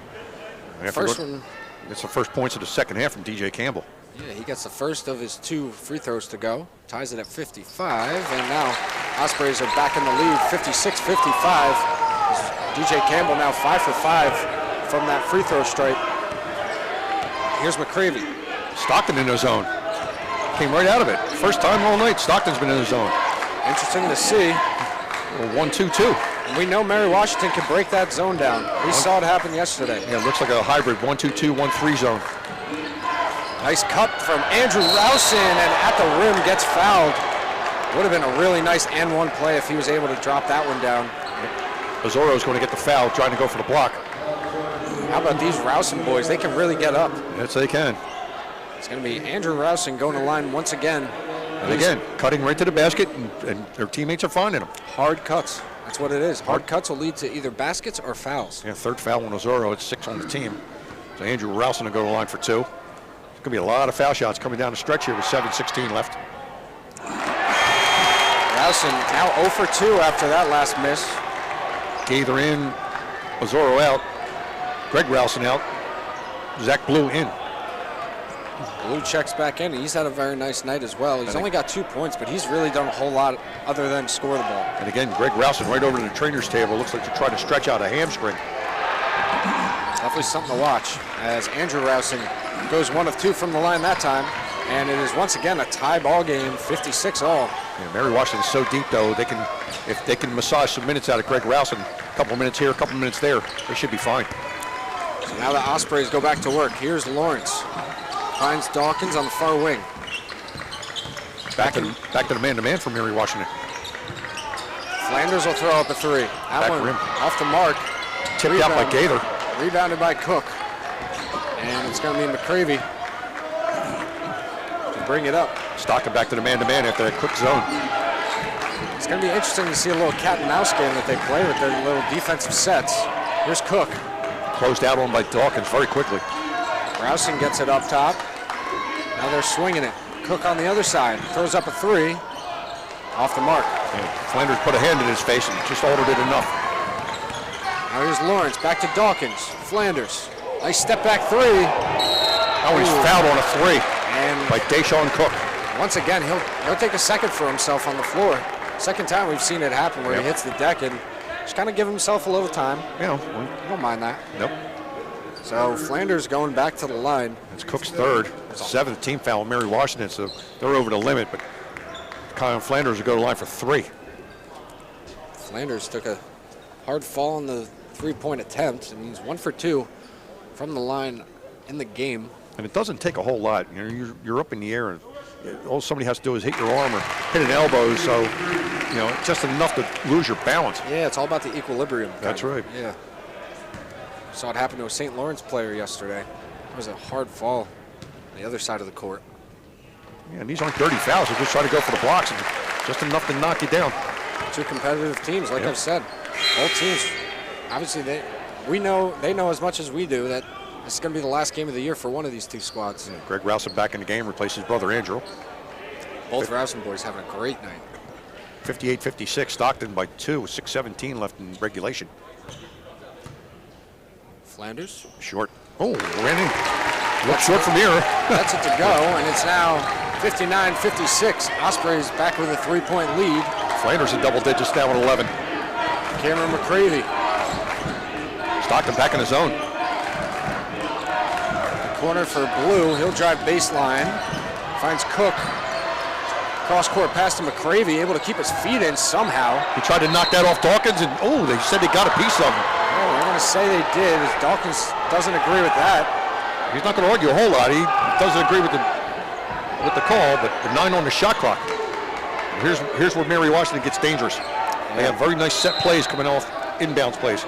First one. It's the first points of the second half from DJ Campbell. Yeah, he gets the first of his 2 free throws to go. Ties it at 55, and now Ospreys are back in the lead, 56-55. DJ Campbell now 5 for 5 from that free throw stripe. Here's McCravey. Stockton in the zone. Came right out of it. First time all night, Stockton's been in the zone. Interesting to see. A 1-2-2. And we know Mary Washington can break that zone down. We saw it happen yesterday. Yeah, it looks like a hybrid 1-2-2, 1-3 zone. Nice cut from Andrew Rousen, and at the rim gets fouled. Would have been a really nice and one play if he was able to drop that one down. Ozzoro's going to get the foul, trying to go for the block. How about these Rousen boys? They can really get up. Yes, they can. It's going to be Andrew Rousen going to line once again. And again, cutting right to the basket, and their teammates are finding them. Hard cuts. That's what it is. Hard cuts will lead to either baskets or fouls. Yeah, third foul on Ozzoro. It's 6 on the team. So Andrew Rousen will go to the line for 2. There's going to be a lot of foul shots coming down the stretch here with 7:16 left. Rousen now 0 for 2 after that last miss. Gaither in, Ozzoro out, Greg Rousen out, Zach Blue in. Blue checks back in. He's had a very nice night as well. He's only got 2 points, but he's really done a whole lot other than score the ball. And again, Greg Rousen right over to the trainer's table. Looks like they're trying to stretch out a hamstring. Definitely something to watch as Andrew Rousen goes 1 of 2 from the line that time. And it is once again a tie ball game, 56-all. Yeah, Mary Washington's so deep though, if they can massage some minutes out of Greg Rousen, a couple minutes here, a couple minutes there, they should be fine. So now the Ospreys go back to work. Here's Lawrence. Finds Dawkins on the far wing. Back to the man-to-man for Mary Washington. Flanders will throw up a 3. That one rim. off the mark. Tipped out by Gaither. Rebounded by Cook. And it's going to be McCravey to bring it up. Stockton back to the man-to-man after that quick zone. It's going to be interesting to see a little cat and mouse game that they play with their little defensive sets. Here's Cook. Closed out on by Dawkins very quickly. Rousen gets it up top. Now they're swinging it. Cook on the other side. Throws up a 3. Off the mark. And Flanders put a hand in his face and just altered it enough. Now here's Lawrence. Back to Dawkins. Flanders. Nice step back 3. Oh, he's fouled on a 3 And by Deshaun Cook. once again, he'll take a second for himself on the floor. Second time we've seen it happen where he hits the deck and just kind of give himself a little time. You know, You don't mind that. nope. So Flanders going back to the line. It's Cook's third. It's the 7th team foul on Mary Washington, so they're over the limit, but Kyle Flanders will go to the line for 3. Flanders took a hard fall on the 3-point attempt, and he's 1 for 2 from the line in the game. And it doesn't take a whole lot. You know, you're up in the air, and all somebody has to do is hit your arm or hit an elbow, so, you know, just enough to lose your balance. Yeah, it's all about the equilibrium. That's right. Yeah. Saw it happen to a St. Lawrence player yesterday. It was a hard fall on the other side of the court. Yeah, and these aren't dirty fouls. They're just trying to go for the blocks, and just enough to knock you down. 2 competitive teams, like I've said. Both teams, obviously, they know as much as we do that this is going to be the last game of the year for one of these 2 squads. Yeah, Greg Rousen back in the game, replaces his brother Andrew. Both Rousen boys having a great night. 58-56, Stockton by 2, 6:17 left in regulation. Flanders. Short. Oh, ran in. Looks short from here. That's it to go, and it's now 59-56. Ospreys back with a 3-point lead. Flanders in double digits now at 11. Cameron McCravey. Stockton back in the zone. Corner for Blue. He'll drive baseline. Finds Cook. Cross court pass to McCravey, able to keep his feet in somehow. He tried to knock that off Dawkins, and oh, they said they got a piece of him. Oh, we're going to say they did. As Dawkins doesn't agree with that. He's not going to argue a whole lot. He doesn't agree with the call, but the 9 on the shot clock. Here's where Mary Washington gets dangerous. They have very nice set plays coming off inbounds plays.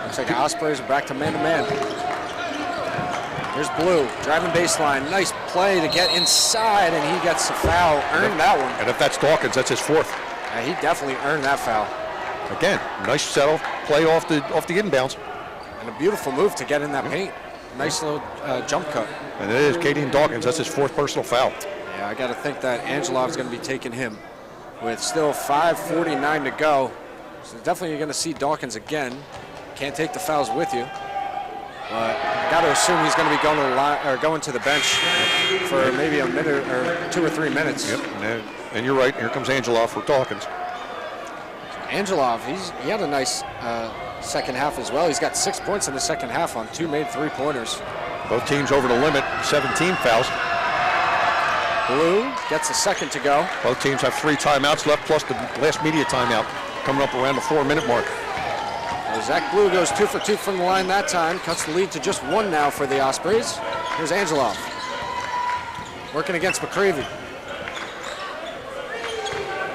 Looks like the Ospreys are back to man-to-man. Here's Blue, driving baseline. Nice play to get inside, and he gets a foul. Earned that one. And if that's Dawkins, that's his 4th. Yeah, he definitely earned that foul. Again, nice settle play off the inbounds. And a beautiful move to get in that paint. Nice little jump cut. And it is Katie and Dawkins. That's his 4th personal foul. Yeah, I got to think that Angelov's going to be taking him with still 5:49 to go. So definitely you're going to see Dawkins again. Can't take the fouls with you. But got to assume he's going to be going to the line, or going to the bench for maybe a minute or 2 or 3 minutes. Yep, and you're right. Here comes Angelov for Dawkins. Angelov, he had a nice second half as well. He's got 6 points in the second half on 2 made 3-pointers. Both teams over the limit, 17 fouls. Blue gets a second to go. Both teams have 3 timeouts left, plus the last media timeout. coming up around the 4-minute mark. Well, Zach Blue goes 2 for 2 from the line that time. Cuts the lead to just 1 now for the Ospreys. Here's Angelov. Working against McCravey.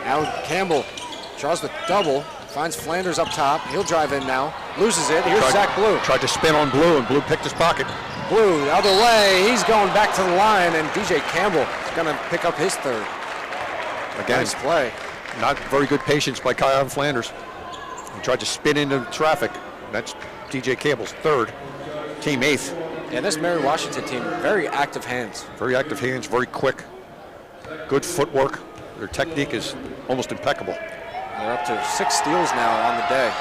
Now Campbell draws the double. Finds Flanders up top. He'll drive in now. Loses it. Here's Zach Blue. Tried to spin on Blue, and Blue picked his pocket. Blue the other way. He's going back to the line, and DJ Campbell is going to pick up his 3rd. Again, Nice play. not very good patience by Kyle Flanders. He tried to spin into traffic. That's DJ Campbell's 3rd, team 8th. Yeah, this Mary Washington team, very active hands. Very active hands, very quick. Good footwork. Their technique is almost impeccable. They're up to 6 steals now on the day.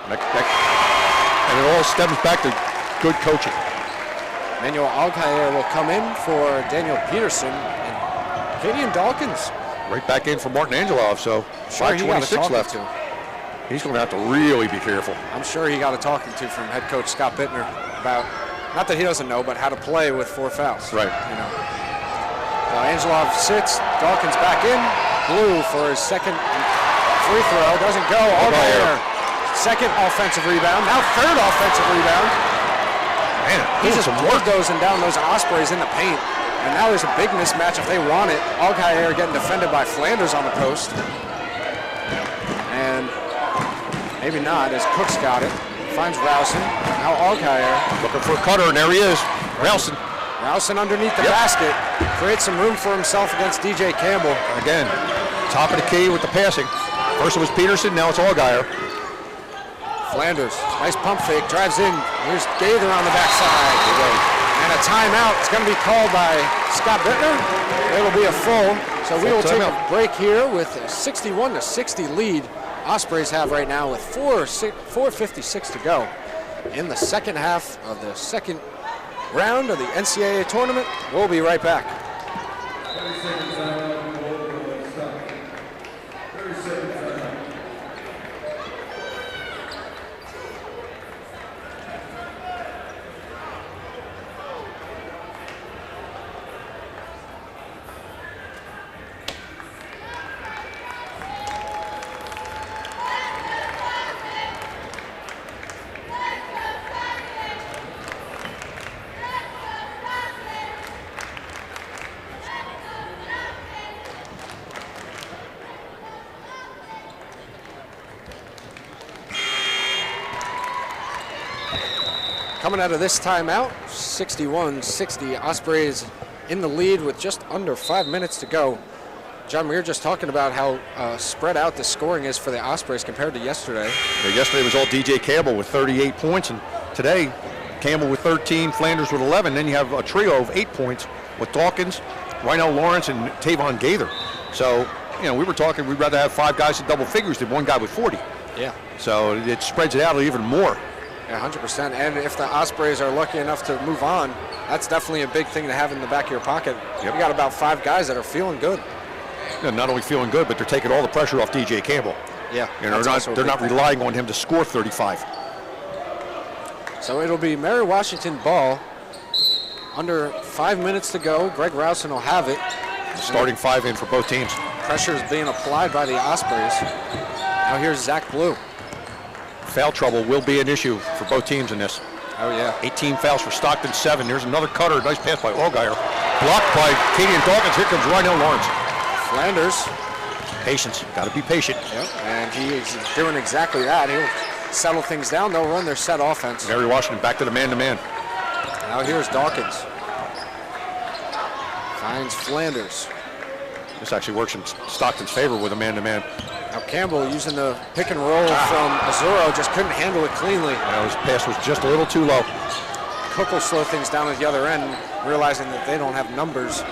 And it all stems back to good coaching. Manuel Alcaer will come in for Daniel Peterson and Katie Dawkins. Right back in for Martin Angelov, so Sure, he got a 5:26 talking left. to. He's going to have to really be careful. I'm sure he got a talking to from head coach Scott Bittner about, not that he doesn't know, but how to play with 4 fouls. Right. You know. So Angelov sits, Dawkins back in. Blue for his 2nd free throw, doesn't go. Alcaer, 2nd offensive rebound, now 3rd offensive rebound. Man, He's just bulldozing down those Ospreys in the paint. And now there's a big mismatch if they want it. Alcaer getting defended by Flanders on the post. And maybe not, as Cook's got it. Finds Rowson. Now Alcaer. looking for a cutter, and there he is. Rowson. Rowson underneath the basket. Creates some room for himself against DJ Campbell. Again, top of the key with the passing. First it was Peterson, now it's Allgaier. Flanders, nice pump fake, drives in. Here's Gaither on the backside. And a timeout. It's going to be called by Scott Bittner. It'll be a full. So we will take a break here with a 61-60 lead. Ospreys have right now with 4:56 to go in the second half of the second round of the NCAA tournament. We'll be right back. 30 seconds out, ball going Stockton. 30 seconds out. Coming out of this timeout, 61-60, Ospreys in the lead with just under 5 minutes to go. John, we were just talking about how spread out the scoring is for the Ospreys compared to yesterday. Yeah, yesterday was all DJ Campbell with 38 points, and today Campbell with 13, Flanders with 11. Then you have a trio of 8 points with Dawkins, Rhinell Lawrence, and Tavon Gaither. So, you know, we were talking we'd rather have 5 guys in double figures than 1 guy with 40. Yeah. So it spreads it out even more. Yeah, 100%. And if the Ospreys are lucky enough to move on, that's definitely a big thing to have in the back of your pocket. Yep. You got about 5 guys that are feeling good. You know, not only feeling good, but they're taking all the pressure off DJ Campbell. Yeah. You know, they're not relying on him to score 35. So it'll be Mary Washington ball. Under 5 minutes to go. Greg Rowson will have it. Starting 5 in for both teams. Pressure is being applied by the Ospreys. Now here's Zach Blue. Foul trouble will be an issue for both teams in this. Oh, yeah. 18 fouls for Stockton, 7. There's another cutter. Nice pass by Allgaier. Blocked by Katie and Dawkins. Here comes Rhinell Lawrence. Flanders. Patience. Got to be patient. Yep. And he is doing exactly that. He'll settle things down. They'll run their set offense. Mary Washington back to the man-to-man. Now here's Dawkins. Finds Flanders. This actually works in Stockton's favor with a man-to-man. Now Campbell using the pick and roll from Azuro, just couldn't handle it cleanly. Yeah, his pass was just a little too low. Cook will slow things down at the other end, realizing that they don't have numbers.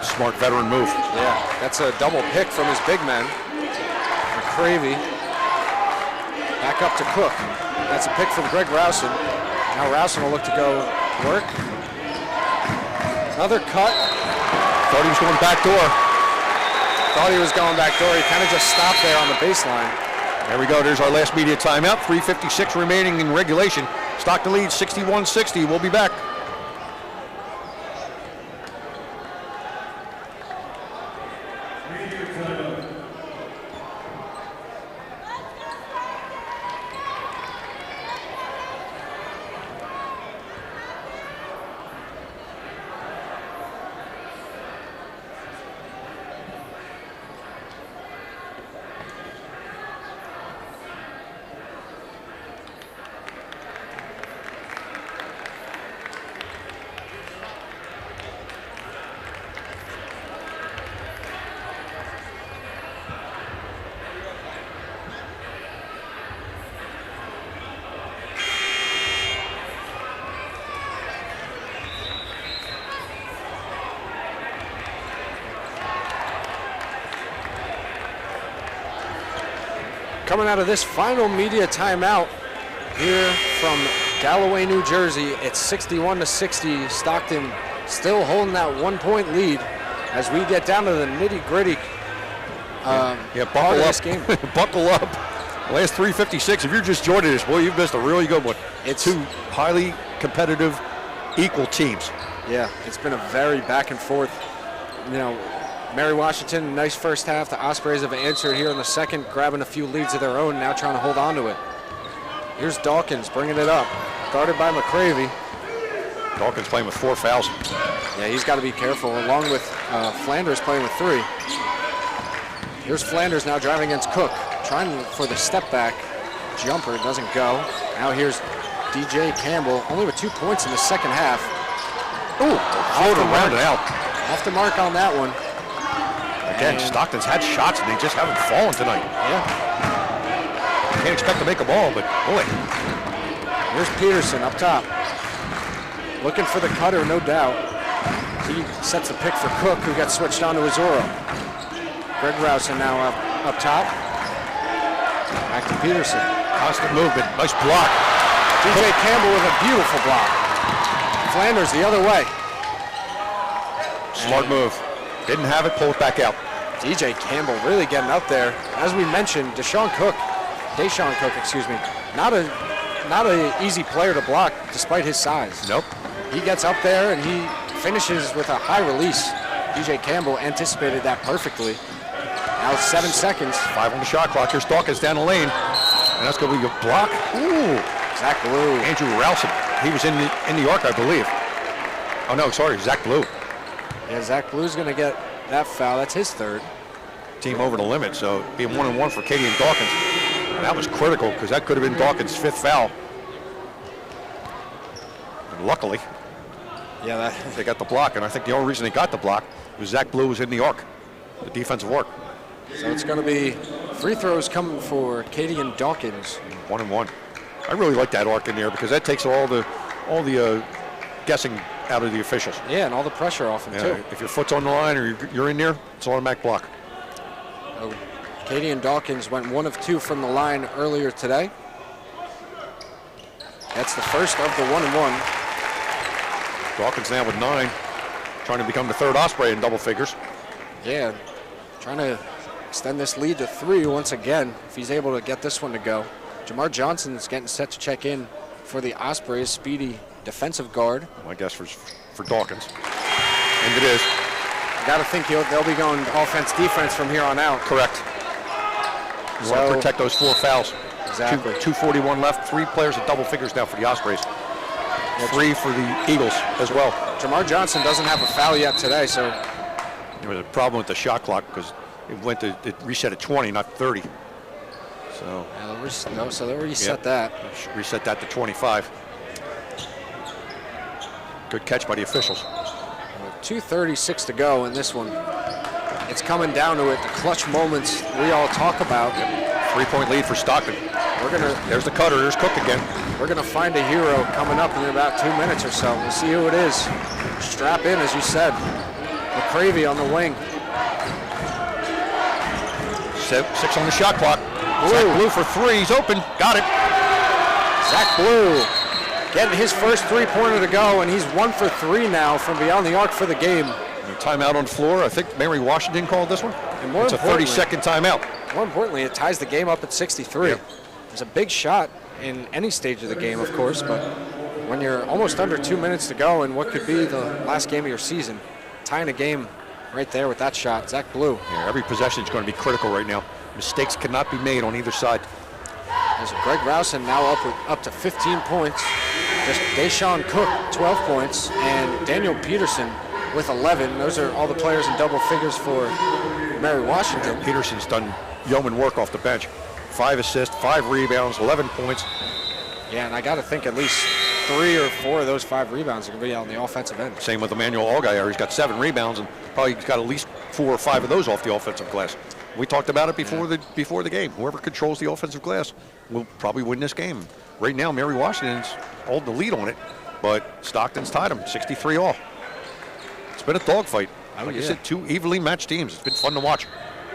Smart veteran move. Yeah, that's a double pick from his big man. McCravey. Back up to Cook. That's a pick from Greg Rowson. Now Rowson will look to go work. Another cut. Thought he was going back door. Thought he was going back door. He kind of just stopped there on the baseline. There we go. There's our last media timeout. 3:56 remaining in regulation. Stockton leads 61-60. We'll be back. Media timeout. coming out of this final media timeout here from Galloway, New Jersey, it's 61-60. Stockton still holding that 1-point lead as we get down to the nitty-gritty part of this game. Buckle up. Last 3:56. If you're just joining us, boy, you've missed a really good one. It's two highly competitive, equal teams. Yeah, it's been a very back and forth. You know, Mary Washington, nice first half. The Ospreys have answered here in the second, grabbing a few leads of their own, now trying to hold on to it. Here's Dawkins bringing it up, guarded by McCravey. Dawkins playing with 4 fouls. Yeah, he's got to be careful, along with Flanders playing with 3. Here's Flanders now driving against Cook, trying for the step back. Jumper doesn't go. Now here's DJ Campbell, only with 2 points in the second half. Ooh, Floater rounded out. Off the mark on that one. Again, Stockton's had shots and they just haven't fallen tonight. Yeah. Can't expect to make a ball, but boy. Here's Peterson up top. Looking for the cutter, no doubt. He sets the pick for Cook, who got switched on to Azoro. Greg Rousen now up top. Back to Peterson. Constant movement, nice block. DJ Campbell with a beautiful block. Flanders the other way. Smart move. Didn't have it, pull it back out. DJ Campbell really getting up there. As we mentioned, Deshaun Cook, excuse me, not a easy player to block despite his size. Nope. He gets up there and he finishes with a high release. DJ Campbell anticipated that perfectly. Now 7 seconds. 5 on the shot clock. Here's Dawkins down the lane. And that's going to be a block. Ooh. Zach Blue. Andrew Rousen. He was in the arc, I believe. Oh, no, sorry, Zach Blue. Yeah, Zach Blue's going to get that foul. That's his 3rd. Team over the limit, so being 1-1 for Katie and Dawkins. And that was critical because that could have been Dawkins' 5th foul. And luckily, yeah, they got the block, and I think the only reason they got the block was Zach Blue was in the arc, the defensive arc. So it's going to be free throws coming for Katie and Dawkins. 1-1. I really like that arc in there because that takes all the guessing out of the officials. Yeah, and all the pressure off him too. If your foot's on the line or you're in there, it's an automatic block. Katie and Dawkins went 1 of 2 from the line earlier today. That's the first of the 1-1. Dawkins now with 9, trying to become the 3rd Osprey in double figures. Yeah, trying to extend this lead to 3 once again, if he's able to get this one to go. Jamar Johnson's getting set to check in for the Ospreys, speedy defensive guard. My guess for Dawkins. And it is. I got to think they'll be going offense-defense from here on out. Correct. You want to protect those 4 fouls. Exactly. 2:41 left. 3 players at double figures now for the Ospreys. 3 for the Eagles as well. Jamar Johnson doesn't have a foul yet today, so. There was a problem with the shot clock because it reset at 20, not 30. So. Yeah, so they'll reset that. Reset that to 25. Good catch by the officials. 2:36 to go in this one. It's coming down to it, the clutch moments we all talk about. 3-point lead for Stockton. There's the cutter, there's Cook again. We're gonna find a hero coming up in about 2 minutes or so. We'll see who it is. Strap in, as you said. McCravey on the wing. 6 on the shot clock. Zach Blue for 3, he's open, got it. Zach Blue getting his first 3-pointer to go, and he's 1 for 3 now from beyond the arc for the game. Timeout on the floor. I think Mary Washington called this one. And more it's a 30-second timeout. More importantly, it ties the game up at 63. Yep. It's a big shot in any stage of the game, of course, but when you're almost under 2 minutes to go in what could be the last game of your season, tying a game right there with that shot, Zach Blue. Yeah, every possession is going to be critical right now. Mistakes cannot be made on either side. There's Greg Rousen now up to 15 points. Just Deshaun Cook, 12 points, and Daniel Peterson with 11. Those are all the players in double figures for Mary Washington. Peterson's done yeoman work off the bench. 5 assists, 5 rebounds, 11 points. Yeah, and I got to think at least 3 or 4 of those 5 rebounds are going to be on the offensive end. Same with Emmanuel Allgaier. He's got 7 rebounds and probably got at least 4 or 5 of those off the offensive glass. We talked about it before the game. Whoever controls the offensive glass will probably win this game. Right now, Mary Washington's holding the lead on it, but Stockton's tied them 63 all. It's been a dogfight. Like I said, 2 evenly matched teams. It's been fun to watch.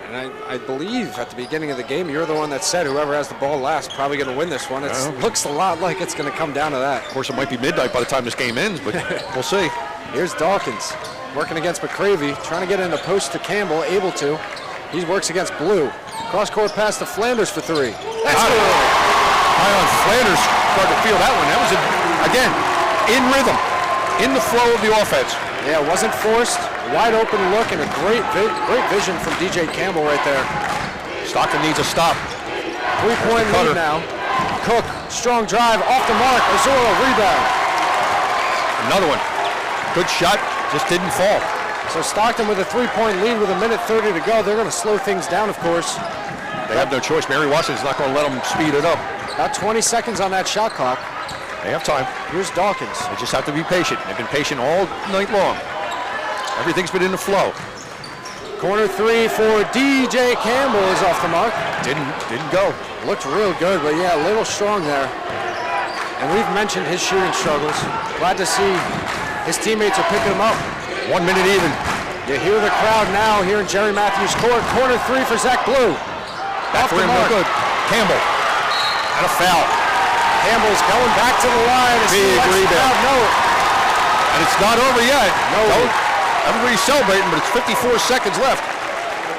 And I believe at the beginning of the game, you're the one that said whoever has the ball last probably going to win this one. It looks a lot like it's going to come down to that. Of course, it might be midnight by the time this game ends, but we'll see. Here's Dawkins working against McCravey, trying to get in the post to Campbell, able to. He works against Blue. Cross-court pass to Flanders for three. That's good. High on Flanders started to feel that one. That was, again, in rhythm, in the flow of the offense. Yeah, it wasn't forced. Wide open look and a great vision from DJ Campbell right there. Stockton needs a stop. 3-point lead now. Cook, strong drive, off the mark. Azora rebound. Another one. Good shot, just didn't fall. So Stockton with a 3-point lead with 1:30 to go. They're going to slow things down, of course. They have no choice. Mary Washington's not going to let them speed it up. About 20 seconds on that shot clock. They have time. Here's Dawkins. They just have to be patient. They've been patient all night long. Everything's been in the flow. Corner three for DJ Campbell is off the mark. Didn't go. Looked real good, but yeah, a little strong there. And we've mentioned his shooting struggles. Glad to see his teammates are picking him up. 1 minute even. You hear the crowd now here in Jerry Matthews Court. Corner three for Zach Blue. Back for him, no good. Campbell. And a foul. Campbell's going back to the line. Big rebound. And it's not over yet. No. Everybody's celebrating, but it's 54 seconds left.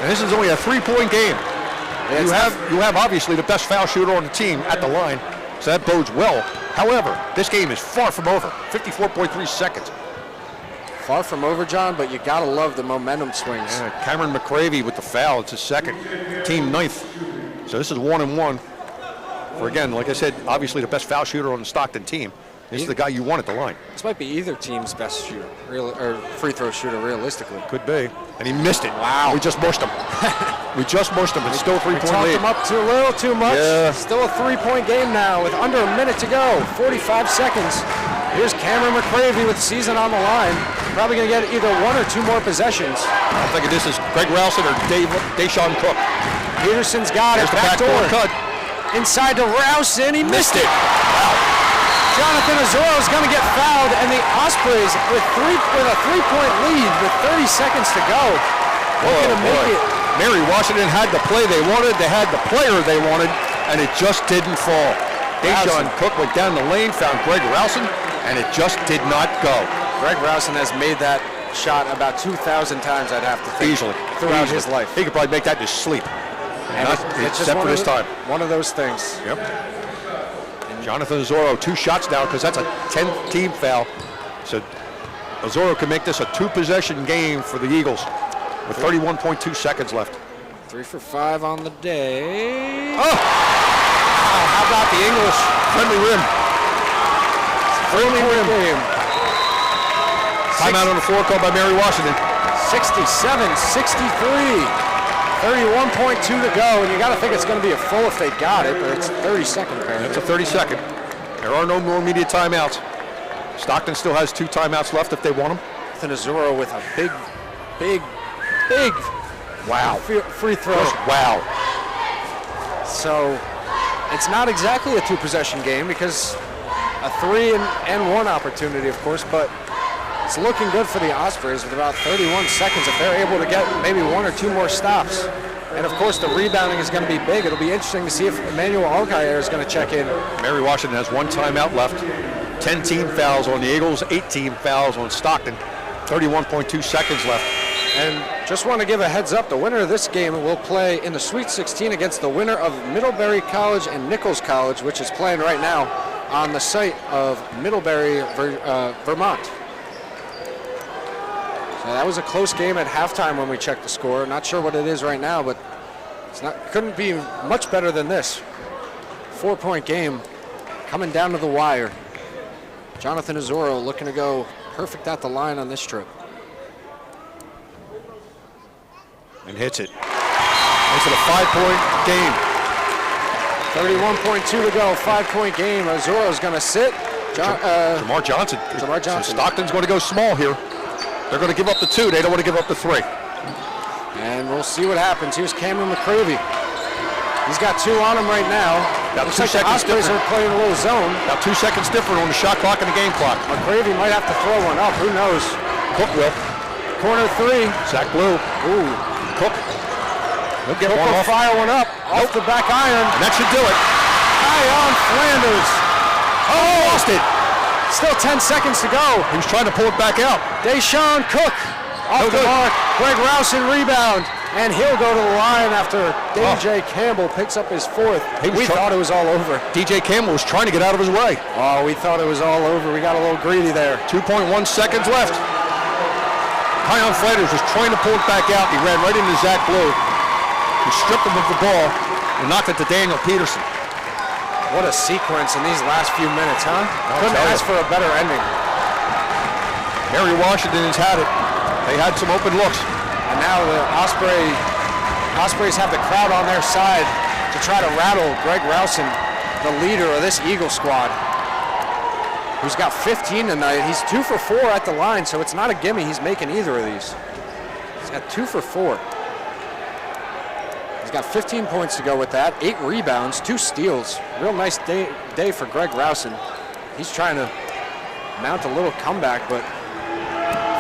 And this is only a 3-point game. Yeah, you have obviously the best foul shooter on the team at the line, so that bodes well. However, this game is far from over. 54.3 seconds. Far from over, John, but you gotta love the momentum swings. Yeah, Cameron McCravey with the foul. It's his second. Team 9th. So this is 1-1. For, again, like I said, obviously the best foul shooter on the Stockton team. This is the guy you want at the line. This might be either team's best shooter, or free throw shooter, realistically. Could be. And he missed it. Wow. We just mushed him. We just mushed him. It's still a 3-point Talked lead. him up a little too much. Yeah. Still a 3-point game now with under a minute to go. 45 seconds. Here's Cameron McCravey with the season on the line. Probably going to get either 1 or 2 more possessions. I'm thinking this is Greg Rowson or Deshaun Cook. Peterson's got it. There's the backdoor cut. Inside to Rowson. He missed it. Wow. Jonathan Azoro is going to get fouled, and the Ospreys with a 3-point lead with 30 seconds to go. Looking to make it. Mary Washington had the play they wanted. They had the player they wanted, and it just didn't fall. Deshaun Cook went down the lane, found Greg Rowson, and it just did not go. Greg Rowson has made that shot about 2,000 times, I'd have to think. Easily. Throughout his life. He could probably make that in his sleep. And it's except for this time. One of those things. Yep. Jonathan Azoro, 2 shots now because that's a 10th team foul. So Azoro can make this a 2-possession game for the Eagles with 31.2 seconds left. 3 for 5 on the day. Oh! How about the English friendly rim? Friendly rim. Timeout on the floor called by Mary Washington. 67-63. 31.2 to go, and you got to think it's going to be a full if they got it, but it's 30-second apparently. It's a 30-second. There are no more immediate timeouts. Stockton still has 2 timeouts left if they want them. Jonathan Azoro with a big wow free throw. Wow. So it's not exactly a 2-possession game because a 3-and-1 opportunity, of course, but it's looking good for the Ospreys with about 31 seconds if they're able to get maybe 1 or 2 more stops. And of course the rebounding is going to be big. It'll be interesting to see if Emmanuel Algayer is going to check in. Mary Washington has 1 timeout left. 10 team fouls on the Eagles, 8 team fouls on Stockton. 31.2 seconds left. And just want to give a heads up, the winner of this game will play in the Sweet 16 against the winner of Middlebury College and Nichols College, which is playing right now on the site of Middlebury, Vermont. So that was a close game at halftime when we checked the score. Not sure what it is right now, but couldn't be much better than this. 4-point game coming down to the wire. Jonathan Azoro looking to go perfect at the line on this trip. And hits it. Makes it a 5-point game. 31.2 to go, 5-point game. Azoro's going to sit. Jamar Johnson. Jamar Johnson. So Stockton's going to go small here. They're going to give up the 2. They don't want to give up the 3. And we'll see what happens. Here's Cameron McCravey. He's got 2 on him right now. About 2 Looks like the seconds Ospreys different. are playing a little zone. About 2 seconds different on the shot clock and the game clock. McCravey might have to throw one up. Who knows? Cook will. Corner 3. Zach Blue. Ooh. Cook. He'll get one will off. fire one up off the back iron. And that should do it. Kion Flanders. Oh, lost it. Still 10 seconds to go. He was trying to pull it back out. Deshaun Cook off No the good. mark. Greg Rousen rebound. And he'll go to the line after DJ Campbell picks up his fourth. We thought it was all over. DJ Campbell was trying to get out of his way. Oh, we thought it was all over. We got a little greedy there. 2.1 seconds left. Kion Flanders was trying to pull it back out. He ran right into Zach Blue. He stripped him of the ball and knocked it to Daniel Peterson. What a sequence in these last few minutes, huh? Couldn't ask for a better ending. Mary Washington has had it. They had some open looks. And now the Ospreys have the crowd on their side to try to rattle Greg Rousen, the leader of this Eagle squad, who's got 15 tonight. He's 2 for 4 at the line, so it's not a gimme he's making either of these. He's got 2 for 4. He's got 15 points to go with that, 8 rebounds, 2 steals. Real nice day for Greg Rousen. He's trying to mount a little comeback, but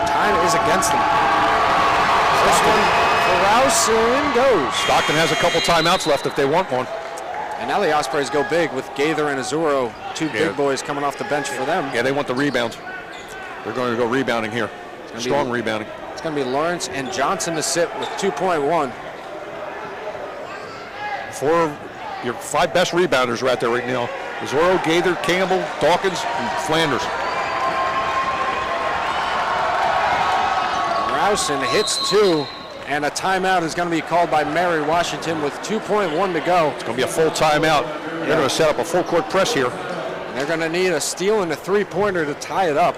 time is against him. First one for Rousen goes. Stockton has a couple timeouts left if they want one. And now the Ospreys go big with Gaither and Azuro, 2 big boys coming off the bench for them. Yeah, they want the rebounds. They're going to go rebounding here. Strong rebounding. It's going to be Lawrence and Johnson to sit with 2.1. Your 5 best rebounders are out there right now. Azuro, Gaither, Campbell, Dawkins, and Flanders. Rousen hits 2, and a timeout is going to be called by Mary Washington with 2.1 to go. It's going to be a full timeout. They're going to set up a full court press here. They're going to need a steal and a 3-pointer to tie it up.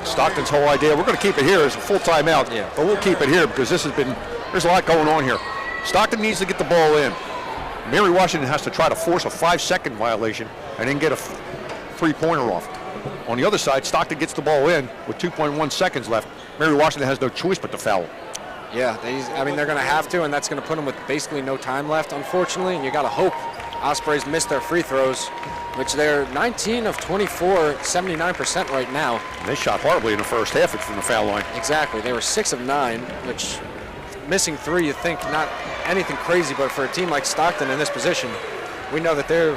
Stockton's whole idea, we're going to keep it here as a full timeout, but we'll keep it here because there's a lot going on here. Stockton needs to get the ball in. Mary Washington has to try to force a 5-second violation and then get a 3-pointer off. On the other side, Stockton gets the ball in with 2.1 seconds left. Mary Washington has no choice but to foul. Yeah, they're going to have to, and that's going to put them with basically no time left, unfortunately. And you got to hope Ospreys miss their free throws, which they're 19 of 24, 79% right now. And they shot horribly in the first half from the foul line. Exactly. They were 6 of 9, which missing 3, you think not anything crazy, but for a team like Stockton in this position, we know that they're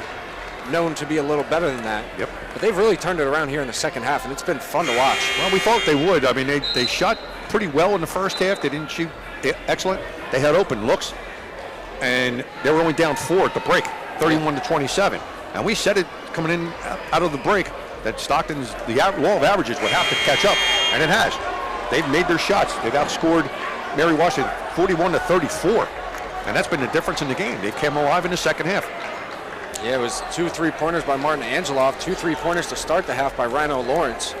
known to be a little better than that. Yep. But they've really turned it around here in the second half, and it's been fun to watch. Well, we thought they would. I mean, they shot pretty well in the first half. They didn't shoot excellent. They had open looks, and they were only down 4 at the break, 31-27. And we said it coming in out of the break that Stockton's the law of averages would have to catch up, and it has. They've made their shots. They've outscored Mary Washington 41-34, and that's been the difference in the game. They came alive in the second half. Yeah, it was 2 3-pointers by Martin Angelov, 2 3-pointers to start the half by Rhino Lawrence.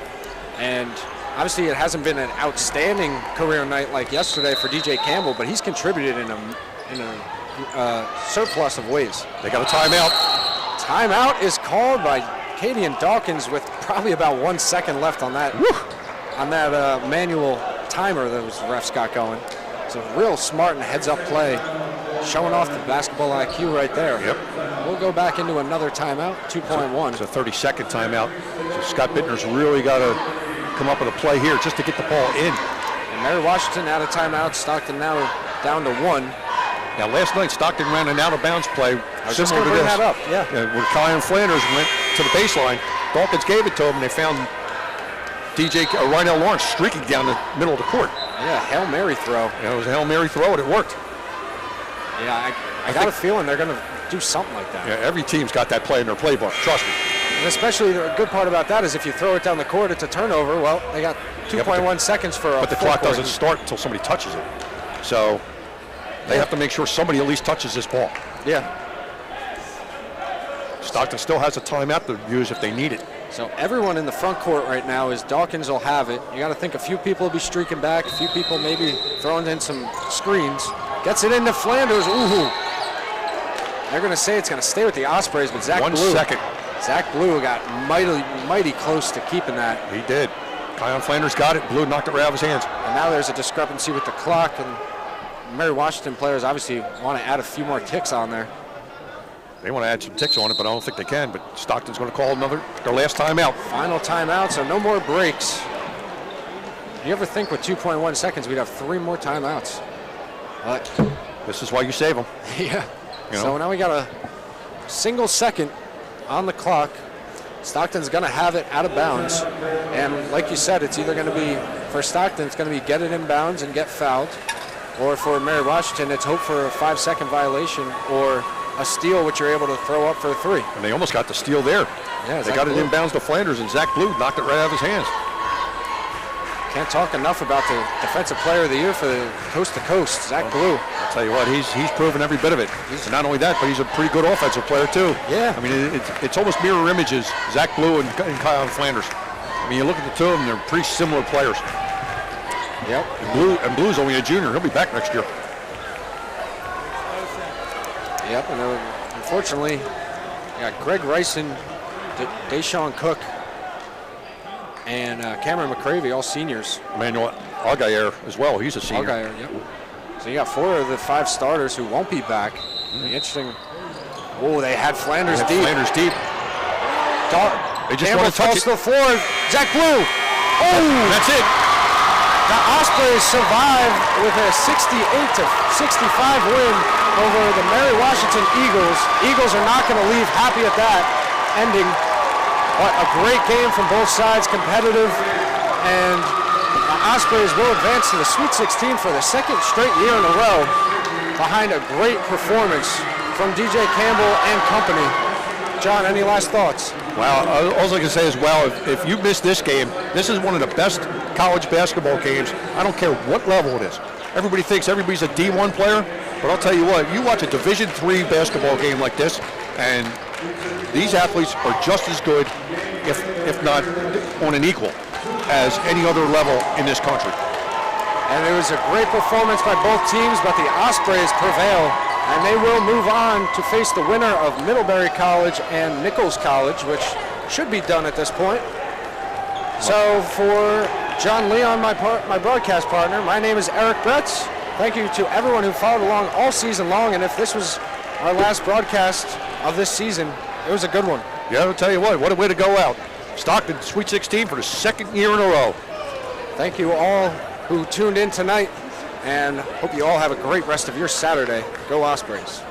And obviously it hasn't been an outstanding career night like yesterday for DJ Campbell, but he's contributed in a surplus of ways. They got a timeout. Timeout is called by Cadian Dawkins with probably about 1 second left on that manual timer that the refs got going. It's a real smart and heads-up play, showing off the basketball IQ right there. Yep. We'll go back into another timeout, 2.1. It's a 30-second timeout. So Scott Bittner's really got to come up with a play here just to get the ball in. And Mary Washington out of timeout. Stockton now down to 1. Now, last night, Stockton ran an out-of-bounds play similar to this. That up, where Kion Flanders went to the baseline. Dawkins gave it to him, and they found Rhino Lawrence streaking down the middle of the court. Yeah, Hail Mary throw. Yeah, it was a Hail Mary throw, and it worked. Yeah, I got a feeling they're going to do something like that. Yeah, every team's got that play in their playbook, trust me. And especially the good part about that is if you throw it down the court, it's a turnover. Well, they got 2.1 seconds for a But the clock doesn't start until somebody touches it. So they have to make sure somebody at least touches this ball. Yeah. Stockton still has a timeout to use if they need it. So everyone in the front court right now is Dawkins will have it. You got to think a few people will be streaking back, a few people maybe throwing in some screens. Gets it into Flanders. Ooh. They're going to say it's going to stay with the Ospreys, but Zach 1 Blue. second. Zach Blue got mighty close to keeping that. He did. Kion Flanders got it. Blue knocked it right out of his hands. And now there's a discrepancy with the clock, and Mary Washington players obviously want to add a few more ticks on there. They want to add some ticks on it, but I don't think they can. But Stockton's going to call their last timeout. Final timeout, so no more breaks. You ever think with 2.1 seconds we'd have 3 more timeouts? But This is why you save them. Yeah. You know? So now we got a single second on the clock. Stockton's going to have it out of bounds. And like you said, it's either going to be, for Stockton, it's going to be get it in bounds and get fouled. Or for Mary Washington, it's hope for a 5-second violation or a steal, which you're able to throw up for a 3. And they almost got the steal there. Yeah, they got it inbounds to Flanders, and Zach Blue knocked it right out of his hands. Can't talk enough about the Defensive Player of the Year for the Coast to Coast, Zach Blue. I'll tell you what, he's proven every bit of it. And not only that, but he's a pretty good offensive player too. Yeah. I mean, it's almost mirror images, Zach Blue and Kyle Flanders. I mean, you look at the two of them, they're pretty similar players. Yep. And Blue's only a junior. He'll be back next year. Yep, and unfortunately, you got Greg Ryson, Deshaun Cook, and Cameron McCravey, all seniors. Emmanuel Algayer as well. He's a senior. Algayer, yep. So you got 4 of the 5 starters who won't be back. Be interesting. Oh, they had Flanders deep. Flanders deep. They just Campbell want to touch falls to the floor. Zach Blue. Oh, that's it. The Ospreys survive with a 68-65 win over the Mary Washington Eagles. Eagles are not going to leave happy at that ending. But a great game from both sides, competitive, and the Ospreys will advance to the Sweet 16 for the 2nd straight year in a row behind a great performance from DJ Campbell and company. John, any last thoughts? Well, all I can say is, well, if you missed this game, this is one of the best college basketball games. I don't care what level it is. Everybody thinks everybody's a D1 player, but I'll tell you what, you watch a Division III basketball game like this, and these athletes are just as good, if not on an equal, as any other level in this country. And it was a great performance by both teams, but the Ospreys prevail, and they will move on to face the winner of Middlebury College and Nichols College, which should be done at this point. So for John Leon, my broadcast partner, my name is Eric Bretz. Thank you to everyone who followed along all season long, and if this was our last broadcast of this season, it was a good one. Yeah, I'll tell you what a way to go out. Stockton, Sweet 16 for the 2nd year in a row. Thank you all who tuned in tonight, and hope you all have a great rest of your Saturday. Go Ospreys.